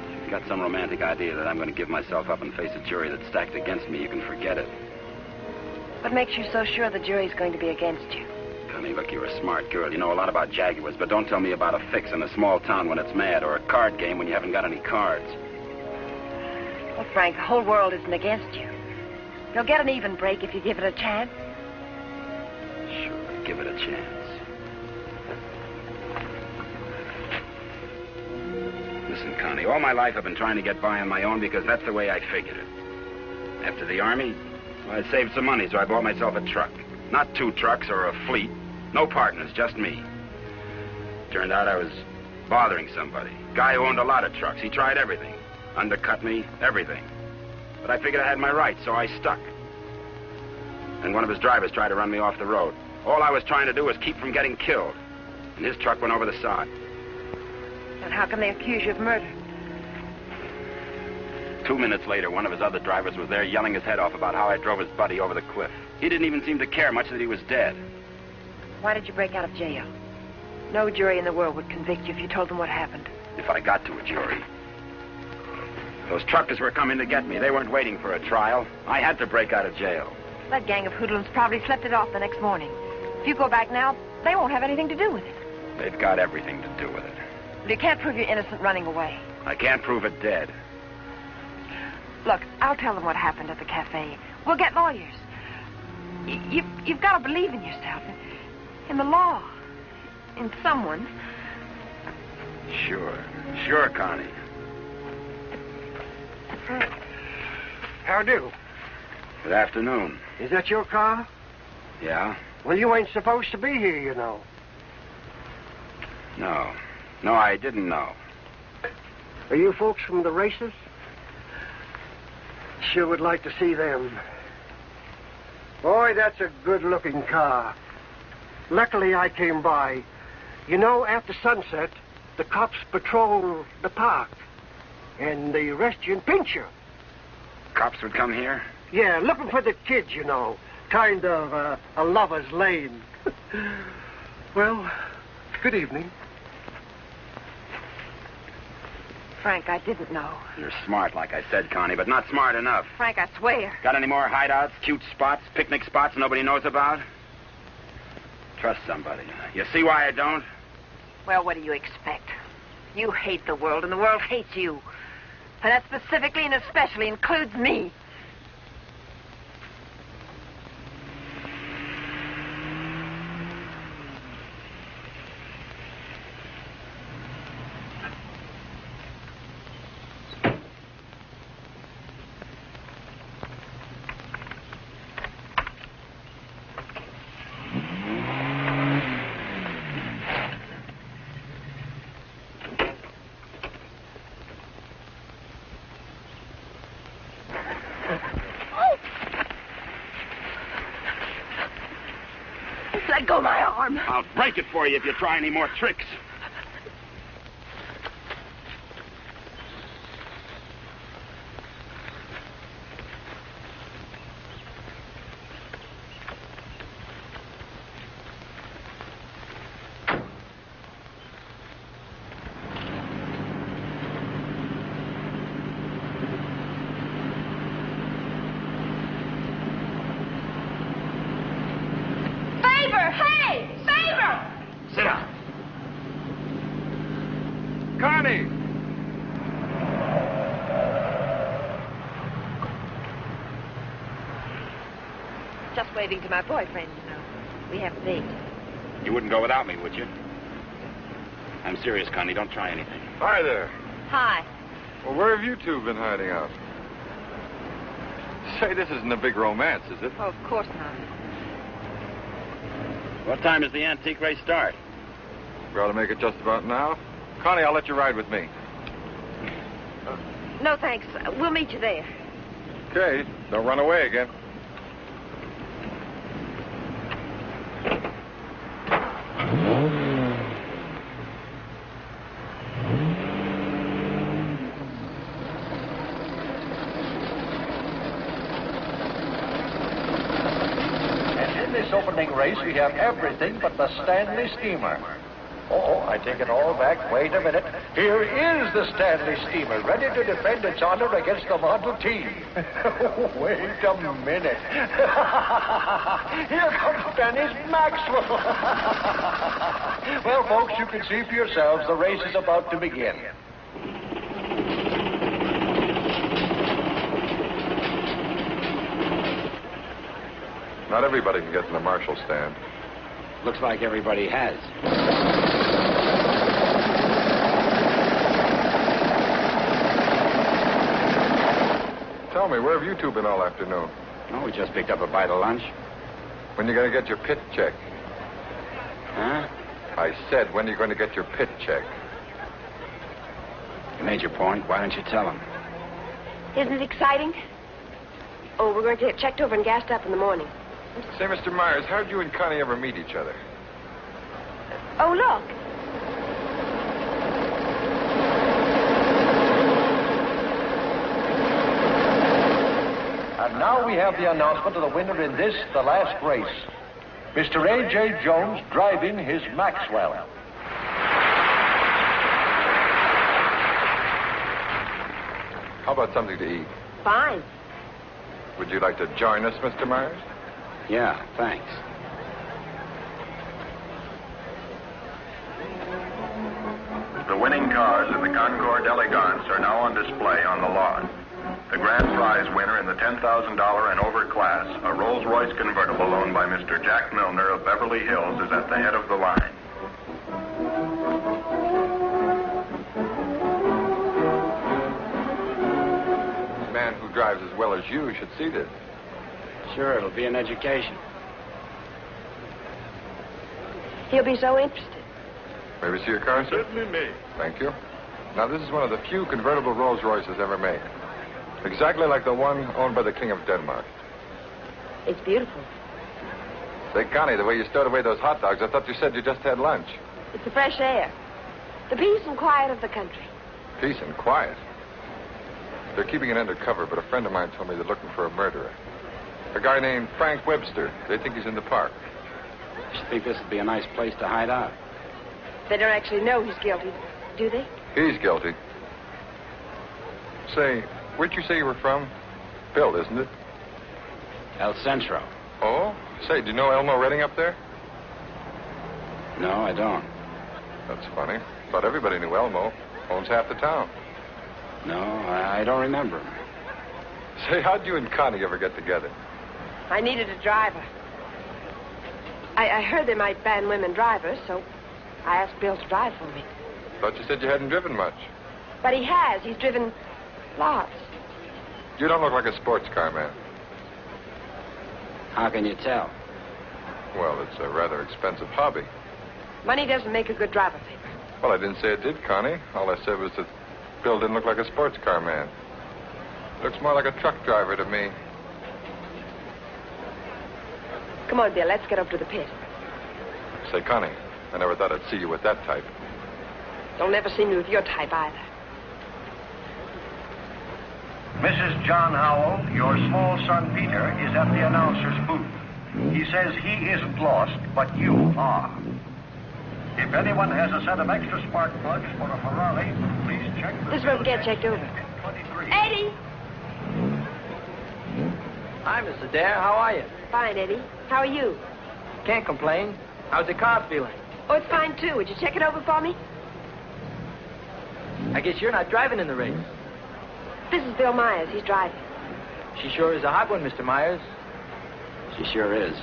[SPEAKER 4] If you've got some romantic idea that I'm going to give myself up and face a jury that's stacked against me, you can forget it.
[SPEAKER 11] What makes you so sure the jury's going to be against you?
[SPEAKER 4] Connie, look, you're a smart girl. You know a lot about Jaguars, but don't tell me about a fix in a small town when it's mad, or a card game when you haven't got any cards.
[SPEAKER 11] Well, Frank, the whole world isn't against you. You'll get an even break if you give it a chance.
[SPEAKER 4] Sure, give it a chance. Listen, Connie, all my life I've been trying to get by on my own because that's the way I figured it. After the Army, well, I saved some money, so I bought myself a truck. Not 2 trucks or a fleet. No partners, just me. Turned out I was bothering somebody. Guy who owned a lot of trucks. He tried everything. Undercut me, everything. But I figured I had my rights, so I stuck. And one of his drivers tried to run me off the road. All I was trying to do was keep from getting killed. And his truck went over the sod.
[SPEAKER 11] And how come they accuse you of murder?
[SPEAKER 4] 2 minutes later, one of his other drivers was there yelling his head off about how I drove his buddy over the cliff. He didn't even seem to care much that he was dead.
[SPEAKER 11] Why did you break out of jail? No jury in the world would convict you if you told them what happened.
[SPEAKER 4] If I got to a jury. Those truckers were coming to get me. They weren't waiting for a trial. I had to break out of jail.
[SPEAKER 11] That gang of hoodlums probably slept it off the next morning. If you go back now, they won't have anything to do with it.
[SPEAKER 4] They've got everything to do with it.
[SPEAKER 11] But you can't prove you're innocent running away.
[SPEAKER 4] I can't prove it dead.
[SPEAKER 11] Look, I'll tell them what happened at the cafe. We'll get lawyers. You've got to believe in yourself, in the law, in someone.
[SPEAKER 4] Sure, Connie.
[SPEAKER 1] How do?
[SPEAKER 4] Good afternoon.
[SPEAKER 1] Is that your car?
[SPEAKER 4] Yeah?
[SPEAKER 1] Well, you ain't supposed to be here, you know.
[SPEAKER 4] No, I didn't know.
[SPEAKER 1] Are you folks from the races? Sure would like to see them. Boy, that's a good-looking car. Luckily, I came by. You know, after sunset, the cops patrol the park. And they arrest you and pinch you.
[SPEAKER 4] Cops would come here?
[SPEAKER 1] Yeah, looking for the kids, you know. Kind of a lover's lane. Well, good evening.
[SPEAKER 11] Frank, I didn't know.
[SPEAKER 4] You're smart, like I said, Connie, but not smart enough.
[SPEAKER 11] Frank, I swear.
[SPEAKER 4] Got any more hideouts, cute spots, picnic spots nobody knows about? Trust somebody. You see why I don't?
[SPEAKER 11] Well, what do you expect? You hate the world, and the world hates you. And that specifically and especially includes me. Let go my arm.
[SPEAKER 4] I'll break it for you if you try any more tricks.
[SPEAKER 3] Hey! Favor!
[SPEAKER 4] Sit down.
[SPEAKER 8] Connie!
[SPEAKER 11] Just waving to my boyfriend, you know. We have a date.
[SPEAKER 4] You wouldn't go without me, would you? I'm serious, Connie. Don't try anything.
[SPEAKER 8] Hi there.
[SPEAKER 11] Hi.
[SPEAKER 8] Well, where have you two been hiding out? Say, this isn't a big romance, is it?
[SPEAKER 11] Oh, of course not.
[SPEAKER 4] What time does the antique race start?
[SPEAKER 8] We ought to make it just about now. Connie, I'll let you ride with me.
[SPEAKER 11] No, thanks. We'll meet you there.
[SPEAKER 8] Okay, don't run away again.
[SPEAKER 13] this opening race, we have everything but the Stanley steamer. Oh, I take it all back. Wait a minute. Here is the Stanley steamer, ready to defend its honor against the Model T. Wait a minute. Here comes Dennis Maxwell. Well, folks, you can see for yourselves the race is about to begin.
[SPEAKER 15] Not everybody can get in the marshal stand.
[SPEAKER 4] Looks like everybody has.
[SPEAKER 15] Tell me, where have you two been all afternoon?
[SPEAKER 4] Oh, we just picked up a bite of lunch.
[SPEAKER 15] When you going to get your pit check?
[SPEAKER 4] Huh?
[SPEAKER 15] I said, when are you going to get your pit check?
[SPEAKER 4] You made your point. Why don't you tell him?
[SPEAKER 2] Isn't it exciting? Oh, we're going to get checked over and gassed up in the morning.
[SPEAKER 15] Say, Mr. Myers, how did you and Connie ever meet each other?
[SPEAKER 2] Oh, look.
[SPEAKER 13] And now we have the announcement of the winner in this, the last race. Mr. A.J. Jones driving his Maxwell.
[SPEAKER 15] How about something to eat?
[SPEAKER 2] Fine.
[SPEAKER 15] Would you like to join us, Mr. Myers?
[SPEAKER 4] Yeah, thanks.
[SPEAKER 16] The winning cars in the Concours d'Elegance are now on display on the lawn. The grand prize winner in the $10,000 and over class, a Rolls-Royce convertible owned by Mr. Jack Milner of Beverly Hills, is at the head of the line.
[SPEAKER 15] A man who drives as well as you should see this.
[SPEAKER 4] Sure, it'll be an education.
[SPEAKER 2] He'll be so interested.
[SPEAKER 15] May we see your car, sir?
[SPEAKER 8] Certainly may.
[SPEAKER 15] Thank you. Now, this is one of the few convertible Rolls-Royces ever made. Exactly like the one owned by the King of Denmark.
[SPEAKER 2] It's beautiful.
[SPEAKER 15] Say, Connie, the way you stowed away those hot dogs, I thought you said you just had lunch.
[SPEAKER 2] It's the fresh air. The peace and quiet of the country.
[SPEAKER 15] Peace and quiet. They're keeping it undercover, but a friend of mine told me they're looking for a murderer. A guy named Frank Webster. They think he's in the park.
[SPEAKER 4] I think this would be a nice place to hide out.
[SPEAKER 2] They don't actually know he's guilty, do they?
[SPEAKER 15] He's guilty. Say, where'd you say you were from? Phil, isn't it?
[SPEAKER 4] El Centro.
[SPEAKER 15] Oh? Say, do you know Elmo Redding up there?
[SPEAKER 4] No, I don't.
[SPEAKER 15] That's funny. Thought everybody knew Elmo. Owns half the town.
[SPEAKER 4] No, I don't remember him.
[SPEAKER 15] Say, how'd you and Connie ever get together?
[SPEAKER 2] I needed a driver. I heard they might ban women drivers, so I asked Bill to drive for me.
[SPEAKER 15] Thought you said you hadn't driven much.
[SPEAKER 2] But he has. He's driven lots.
[SPEAKER 15] You don't look like a sports car man.
[SPEAKER 4] How can you tell?
[SPEAKER 15] Well, it's a rather expensive hobby.
[SPEAKER 2] Money doesn't make a good driver, Pete.
[SPEAKER 15] Well, I didn't say it did, Connie. All I said was that Bill didn't look like a sports car man. Looks more like a truck driver to me.
[SPEAKER 2] Come on, Bill. Let's get up to the pit.
[SPEAKER 15] Say, Connie, I never thought I'd see you with that type.
[SPEAKER 2] You'll never see me with your type either.
[SPEAKER 1] Mrs. John Howell, your small son Peter is at the announcer's booth. He says he isn't lost, but you are. If anyone has a set of extra spark plugs for a Ferrari, please check the...
[SPEAKER 2] This is where we get checked over. Eddie!
[SPEAKER 17] Hi, Mr. Dare. How are you?
[SPEAKER 2] Fine, Eddie. How are you?
[SPEAKER 17] Can't complain. How's the car feeling?
[SPEAKER 2] Oh, it's fine, too. Would you check it over for me?
[SPEAKER 17] I guess you're not driving in the race.
[SPEAKER 2] This is Bill Myers. He's driving.
[SPEAKER 17] She sure is a hot one, Mr. Myers.
[SPEAKER 4] She sure is.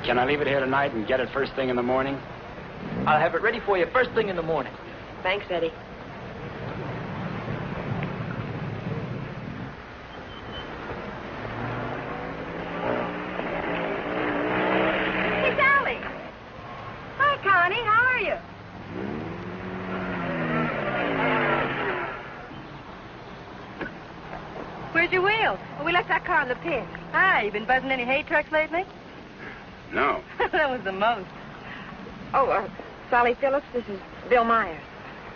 [SPEAKER 4] Can I leave it here tonight and get it first thing in the morning?
[SPEAKER 17] I'll have it ready for you first thing in the morning.
[SPEAKER 2] Thanks, Eddie.
[SPEAKER 11] Hey, Sally. Hi, Connie. How are you? Where's your wheels? Oh, we left that car in the pit. Hi, you been buzzing any hay trucks lately?
[SPEAKER 4] No.
[SPEAKER 11] That was the most.
[SPEAKER 2] Oh, Sally Phillips, this is Bill Myers.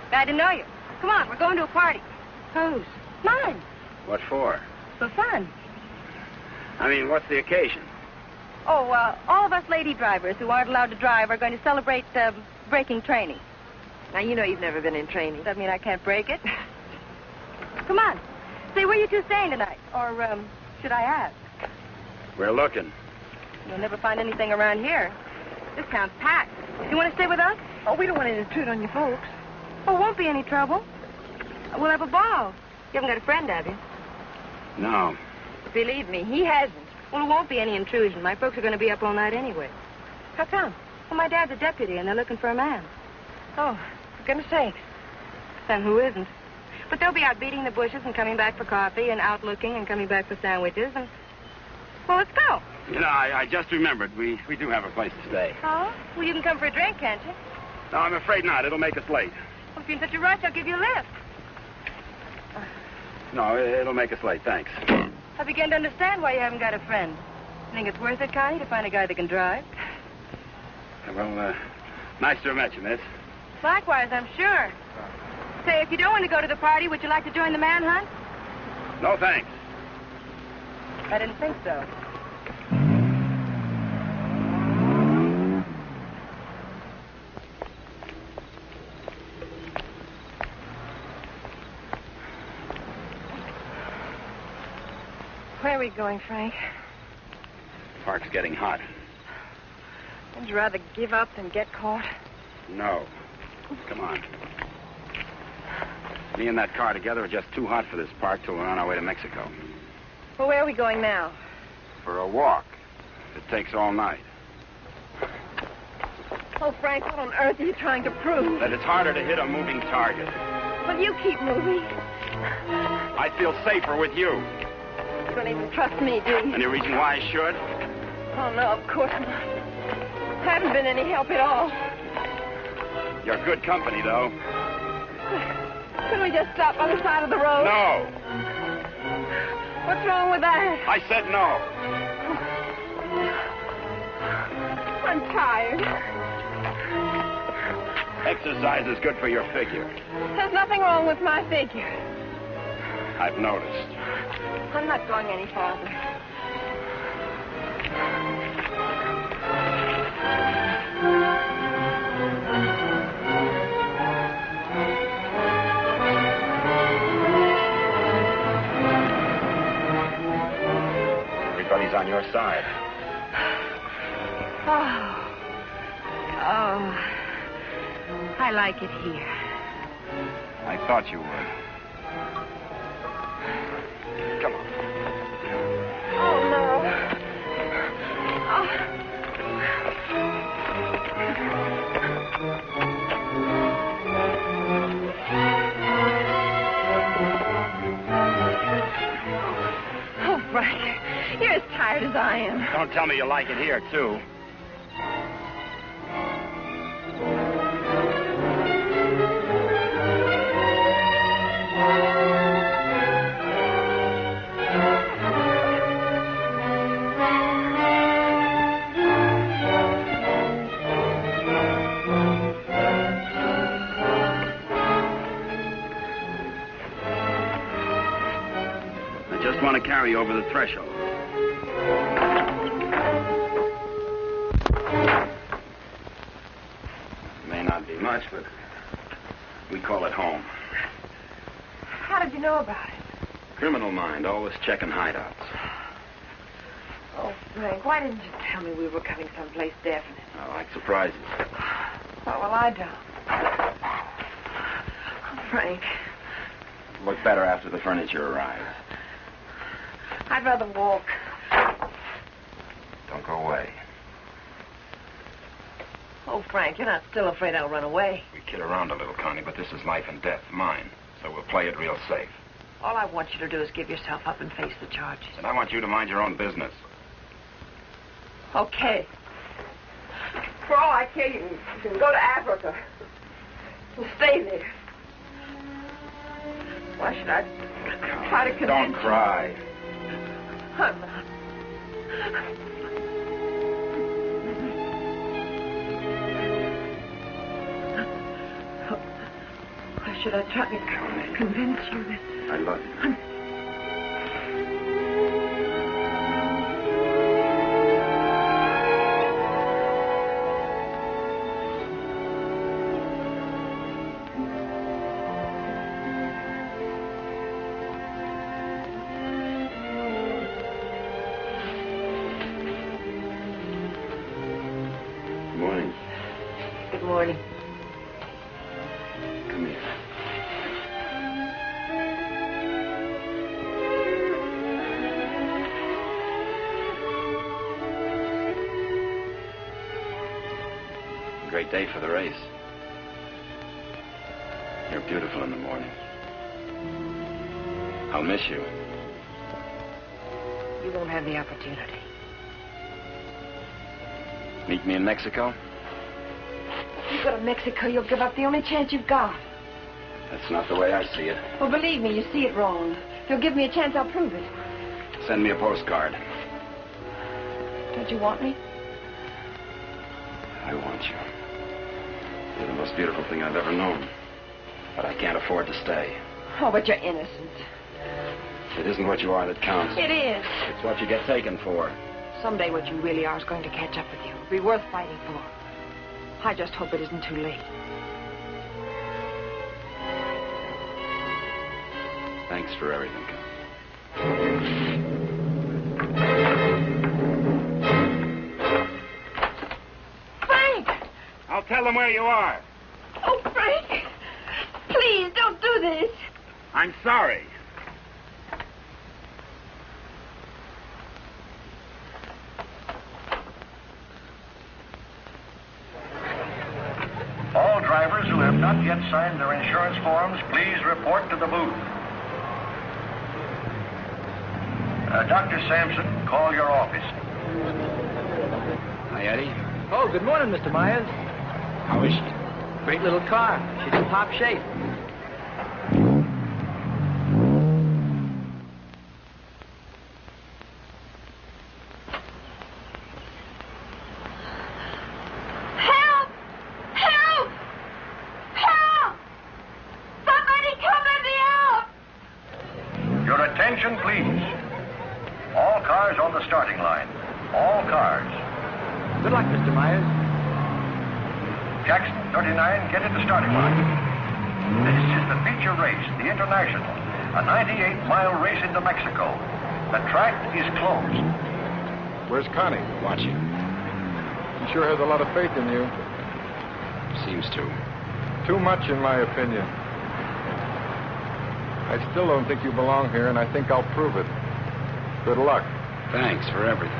[SPEAKER 11] Glad to know you. Come on, we're going to a party.
[SPEAKER 2] Whose?
[SPEAKER 11] Mine.
[SPEAKER 4] What for?
[SPEAKER 11] For fun.
[SPEAKER 4] I mean, what's the occasion?
[SPEAKER 2] Oh, all of us lady drivers who aren't allowed to drive are going to celebrate braking training.
[SPEAKER 11] Now, you know you've never been in training.
[SPEAKER 2] Does that mean I can't break it? Come on. Say, where you two staying tonight? Or, should I ask?
[SPEAKER 4] We're looking.
[SPEAKER 2] You'll never find anything around here. This town's packed. You want to stay with us?
[SPEAKER 11] Oh, we don't want to intrude on you folks.
[SPEAKER 2] Oh, won't be any trouble. We'll have a ball. You haven't got a friend, have you?
[SPEAKER 4] No.
[SPEAKER 2] Believe me, he hasn't. Well, it won't be any intrusion. My folks are going to be up all night anyway.
[SPEAKER 11] How come?
[SPEAKER 2] Well, my dad's a deputy, and they're looking for a man.
[SPEAKER 11] Oh, for goodness sakes.
[SPEAKER 2] Then who isn't? But they'll be out beating the bushes and coming back for coffee and out looking and coming back for sandwiches and... Well, let's go.
[SPEAKER 4] You know, I just remembered. We do have a place to stay.
[SPEAKER 2] Oh? Well, you can come for a drink, can't you?
[SPEAKER 4] No, I'm afraid not. It'll make us late.
[SPEAKER 2] Well, if you're in such a rush, I'll give you a lift.
[SPEAKER 4] No, it'll make us late. Thanks.
[SPEAKER 2] I begin to understand why you haven't got a friend. You think it's worth it, Connie, to find a guy that can drive?
[SPEAKER 4] Well, nice to have met you, miss.
[SPEAKER 2] Likewise, I'm sure. Say, if you don't want to go to the party, would you like to join the manhunt?
[SPEAKER 4] No, thanks.
[SPEAKER 2] I didn't think so.
[SPEAKER 11] Where are we going, Frank?
[SPEAKER 4] Park's getting hot.
[SPEAKER 11] Would you rather give up than get caught?
[SPEAKER 4] No. Come on. Me and that car together are just too hot for this park till we're on our way to Mexico.
[SPEAKER 11] Well, where are we going now?
[SPEAKER 4] For a walk. It takes all night.
[SPEAKER 11] Oh, Frank, what on earth are you trying to prove?
[SPEAKER 4] That it's harder to hit a moving target.
[SPEAKER 11] Well, you keep moving.
[SPEAKER 4] I feel safer with you.
[SPEAKER 11] You don't even trust me, do you?
[SPEAKER 4] Any reason why I should?
[SPEAKER 11] Oh, no, of course not. I haven't been any help at all.
[SPEAKER 4] You're good company, though.
[SPEAKER 11] Couldn't we just stop on the side of the road?
[SPEAKER 4] No.
[SPEAKER 11] What's wrong with that?
[SPEAKER 4] I said no.
[SPEAKER 11] I'm tired.
[SPEAKER 4] Exercise is good for your figure.
[SPEAKER 11] There's nothing wrong with my figure.
[SPEAKER 4] I've noticed.
[SPEAKER 11] I'm not going any farther.
[SPEAKER 4] Everybody's on your side.
[SPEAKER 2] Oh, I like it here.
[SPEAKER 4] I thought you would. Come on.
[SPEAKER 11] Oh, no. Oh, Frank, you're as tired as I am.
[SPEAKER 4] Don't tell me you like it here, too. I want to carry over the threshold. May not be much, but we call it home.
[SPEAKER 11] How did you know about it?
[SPEAKER 4] Criminal mind, always checking hideouts.
[SPEAKER 11] Oh, Frank, why didn't you tell me we were coming someplace definite?
[SPEAKER 4] I like surprises.
[SPEAKER 11] Oh, well, I don't. Oh, Frank.
[SPEAKER 4] Look better after the furniture arrives.
[SPEAKER 11] I'd rather walk.
[SPEAKER 4] Don't go away.
[SPEAKER 11] Oh, Frank, you're not still afraid I'll run away.
[SPEAKER 4] We kid around a little, Connie, but this is life and death, mine. So we'll play it real safe.
[SPEAKER 11] All I want you to do is give yourself up and face the charges.
[SPEAKER 4] And I want you to mind your own business.
[SPEAKER 11] Okay. For all I care, you can go to Africa. And stay there. Why should I try to convince
[SPEAKER 4] Don't cry.
[SPEAKER 11] I'm not. Why should I try to convince you that...
[SPEAKER 4] I love you.
[SPEAKER 2] morning.
[SPEAKER 4] Come here. Great day for the race. You're beautiful in the morning. I'll miss you.
[SPEAKER 11] You won't have the opportunity.
[SPEAKER 4] Meet me in Mexico?
[SPEAKER 11] If you go to Mexico, you'll give up the only chance you've got.
[SPEAKER 4] That's not the way I see it.
[SPEAKER 2] Well, believe me, you see it wrong. If you'll give me a chance, I'll prove it.
[SPEAKER 4] Send me a postcard.
[SPEAKER 2] Don't you want me?
[SPEAKER 4] I want you. You're the most beautiful thing I've ever known. But I can't afford to stay.
[SPEAKER 2] Oh, but you're innocent.
[SPEAKER 4] It isn't what you are that counts.
[SPEAKER 2] It is.
[SPEAKER 4] It's what you get taken for.
[SPEAKER 11] Someday what you really are is going to catch up with you. It'll be worth fighting for. I just hope it isn't too late.
[SPEAKER 4] Thanks for everything.
[SPEAKER 2] Frank!
[SPEAKER 4] I'll tell them where you are.
[SPEAKER 2] Oh, Frank! Please, don't do this.
[SPEAKER 4] I'm sorry.
[SPEAKER 13] All drivers who have not yet signed their insurance forms, please report to the booth. Dr. Sampson, call your office.
[SPEAKER 4] Hi, Eddie.
[SPEAKER 17] Oh, good morning, Mr. Myers.
[SPEAKER 4] How is she?
[SPEAKER 17] Great little car. She's in top shape.
[SPEAKER 2] Help! Help! Help! Somebody come let me out!
[SPEAKER 13] Your attention, please. All cars on the starting line. All cars.
[SPEAKER 17] Good luck, Mr. Myers.
[SPEAKER 13] Jackson, 39, get at the starting line. This is the feature race, the International, a 98-mile race into Mexico. The track is closed.
[SPEAKER 15] Where's Connie?
[SPEAKER 4] Watching.
[SPEAKER 15] She sure has a lot of faith in you.
[SPEAKER 4] Seems to.
[SPEAKER 15] Too much, in my opinion. I still don't think you belong here, and I think I'll prove it. Good luck.
[SPEAKER 4] Thanks for everything.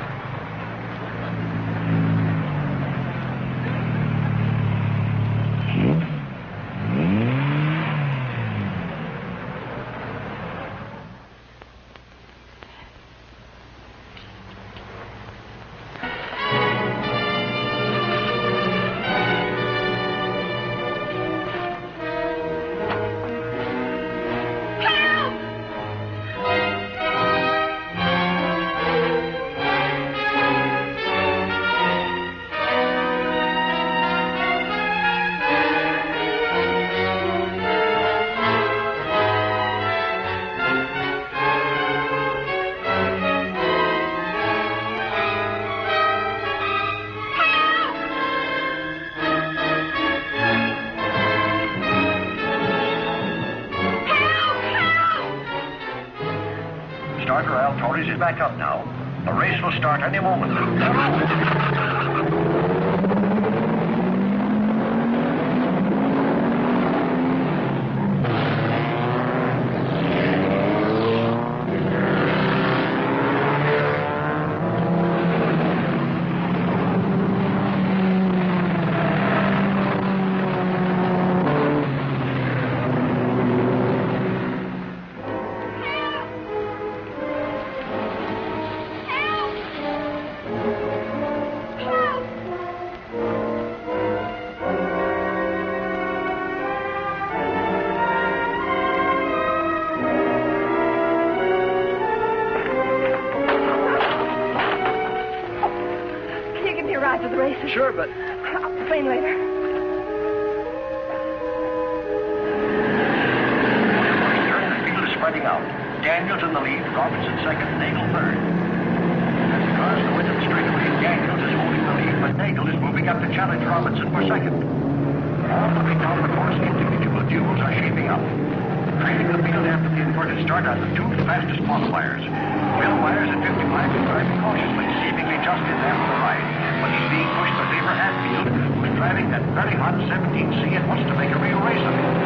[SPEAKER 13] Starter Al Torres is back up now. The race will start any moment.
[SPEAKER 2] Can you give me a ride to the races?
[SPEAKER 17] Sure, but...
[SPEAKER 2] I'll complain later.
[SPEAKER 13] The field is spreading out. Daniels in the lead, Robinson second, Nagel third. As the cars go into the straightaway, Daniels is holding the lead, but Nagel is moving up to challenge Robinson for second. All the way down the course, individual duels are shaping up. Trailing the field after the inverted start are the two fastest qualifiers. Bill Myers at 55 is driving cautiously, seemingly just in after the ride, but he's being pushed to favor Hatfield, who's
[SPEAKER 18] driving that very hot 17C and wants to make a real race of it.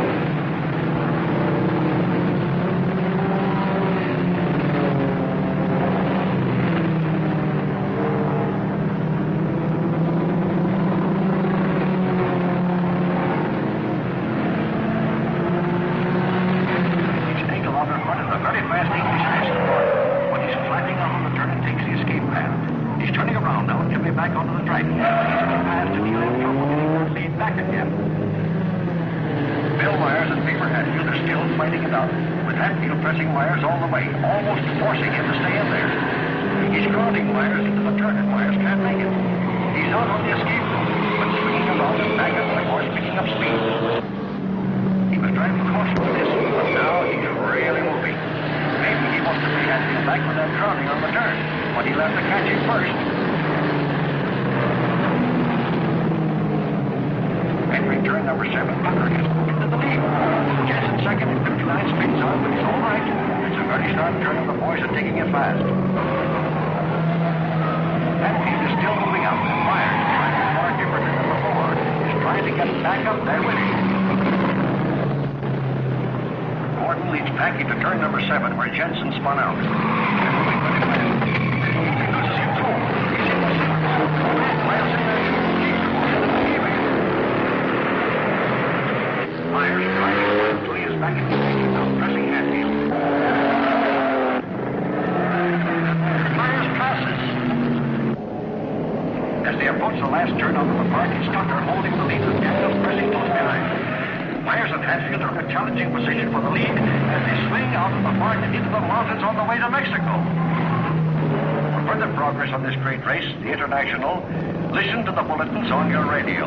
[SPEAKER 18] Listen to the bulletins on your radio.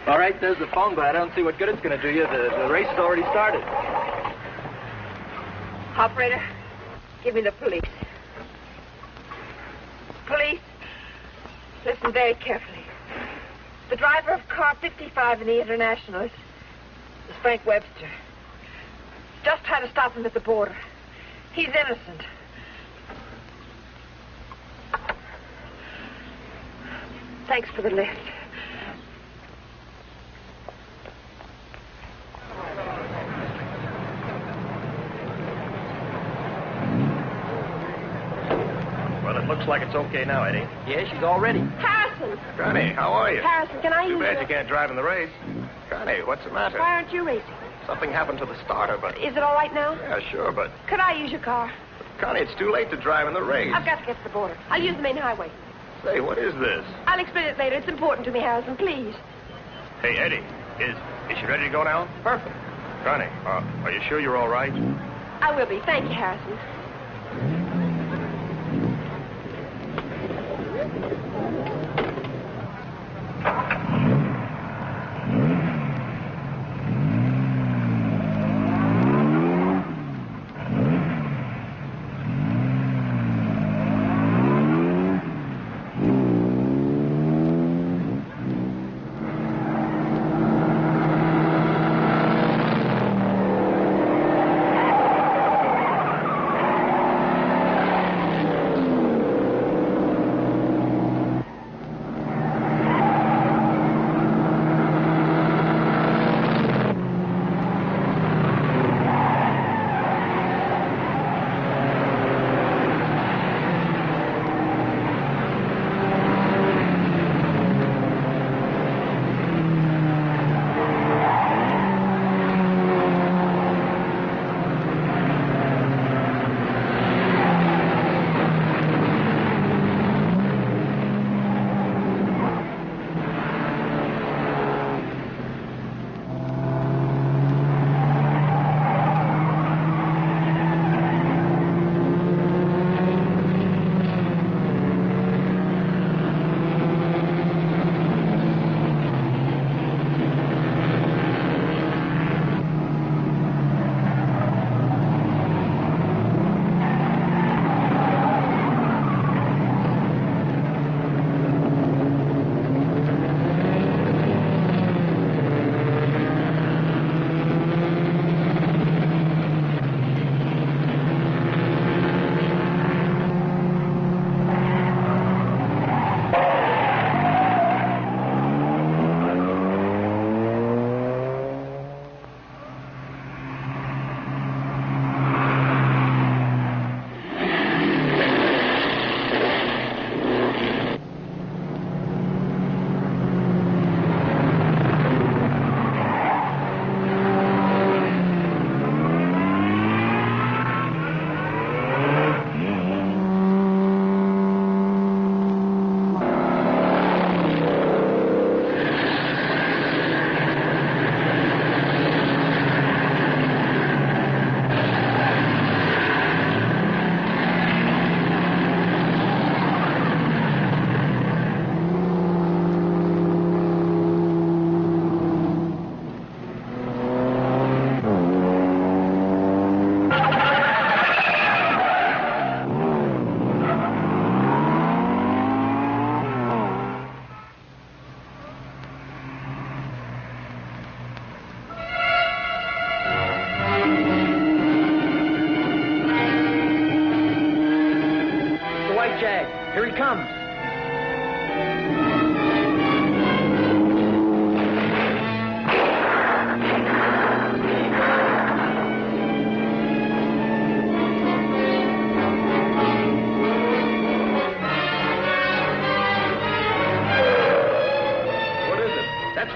[SPEAKER 17] All right, there's the phone, but I don't see what good it's going to do you. The race has already started.
[SPEAKER 11] Operator, give me the police. Police, listen very carefully. The driver of car 55 in the International is Frank Webster. Just tried to stop him at the border. He's innocent. Thanks for the lift.
[SPEAKER 17] Well, it looks like it's okay now, Eddie. Yeah, she's all ready.
[SPEAKER 2] Harrison!
[SPEAKER 19] Connie, how are you?
[SPEAKER 2] Harrison, can I use
[SPEAKER 19] Too bad
[SPEAKER 2] your...
[SPEAKER 19] you can't drive in the race. Connie, what's the matter?
[SPEAKER 2] Why aren't you racing?
[SPEAKER 19] Something happened to the starter, but...
[SPEAKER 2] Is it all right now?
[SPEAKER 19] Yeah, sure, but...
[SPEAKER 2] Could I use your car?
[SPEAKER 19] Connie, it's too late to drive in the race.
[SPEAKER 2] I've got to get to the border. I'll use the main highway.
[SPEAKER 19] Say, what is this?
[SPEAKER 2] I'll explain it later. It's important to me, Harrison, please.
[SPEAKER 19] Hey, Eddie, is she ready to go now?
[SPEAKER 17] Perfect.
[SPEAKER 19] Connie, are you sure you're all right?
[SPEAKER 2] I will be. Thank you, Harrison.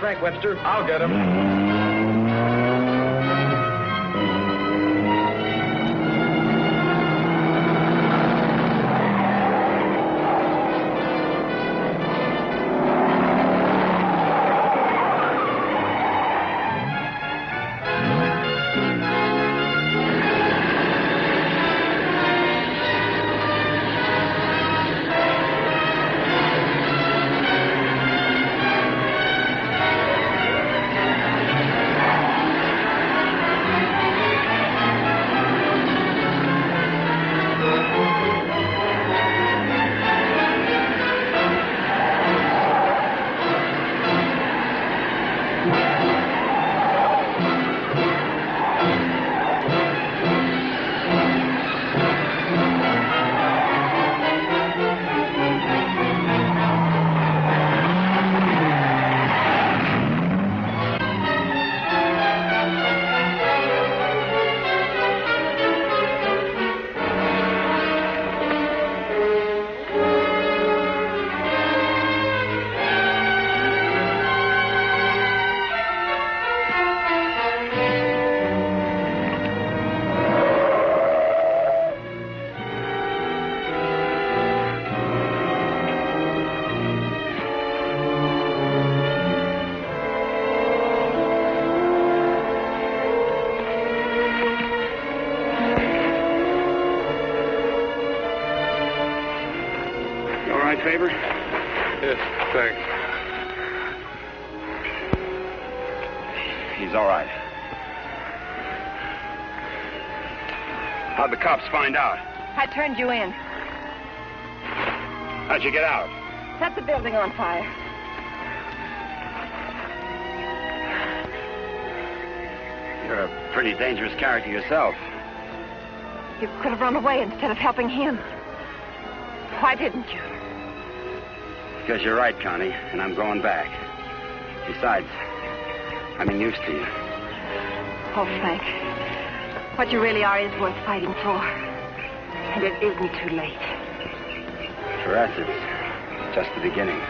[SPEAKER 17] Frank Webster.
[SPEAKER 15] I'll get him.
[SPEAKER 4] Favor?
[SPEAKER 15] Yes, thanks.
[SPEAKER 4] He's all right. How'd the cops find out?
[SPEAKER 11] I turned you in.
[SPEAKER 4] How'd you get out?
[SPEAKER 11] Set the building on fire.
[SPEAKER 4] You're a pretty dangerous character yourself.
[SPEAKER 11] You could have run away instead of helping him. Why didn't you?
[SPEAKER 4] Because you're right, Connie, and I'm going back. Besides, I'm in use to you.
[SPEAKER 11] Oh, Frank. What you really are is worth fighting for. And it isn't too late.
[SPEAKER 4] For us, it's just the beginning.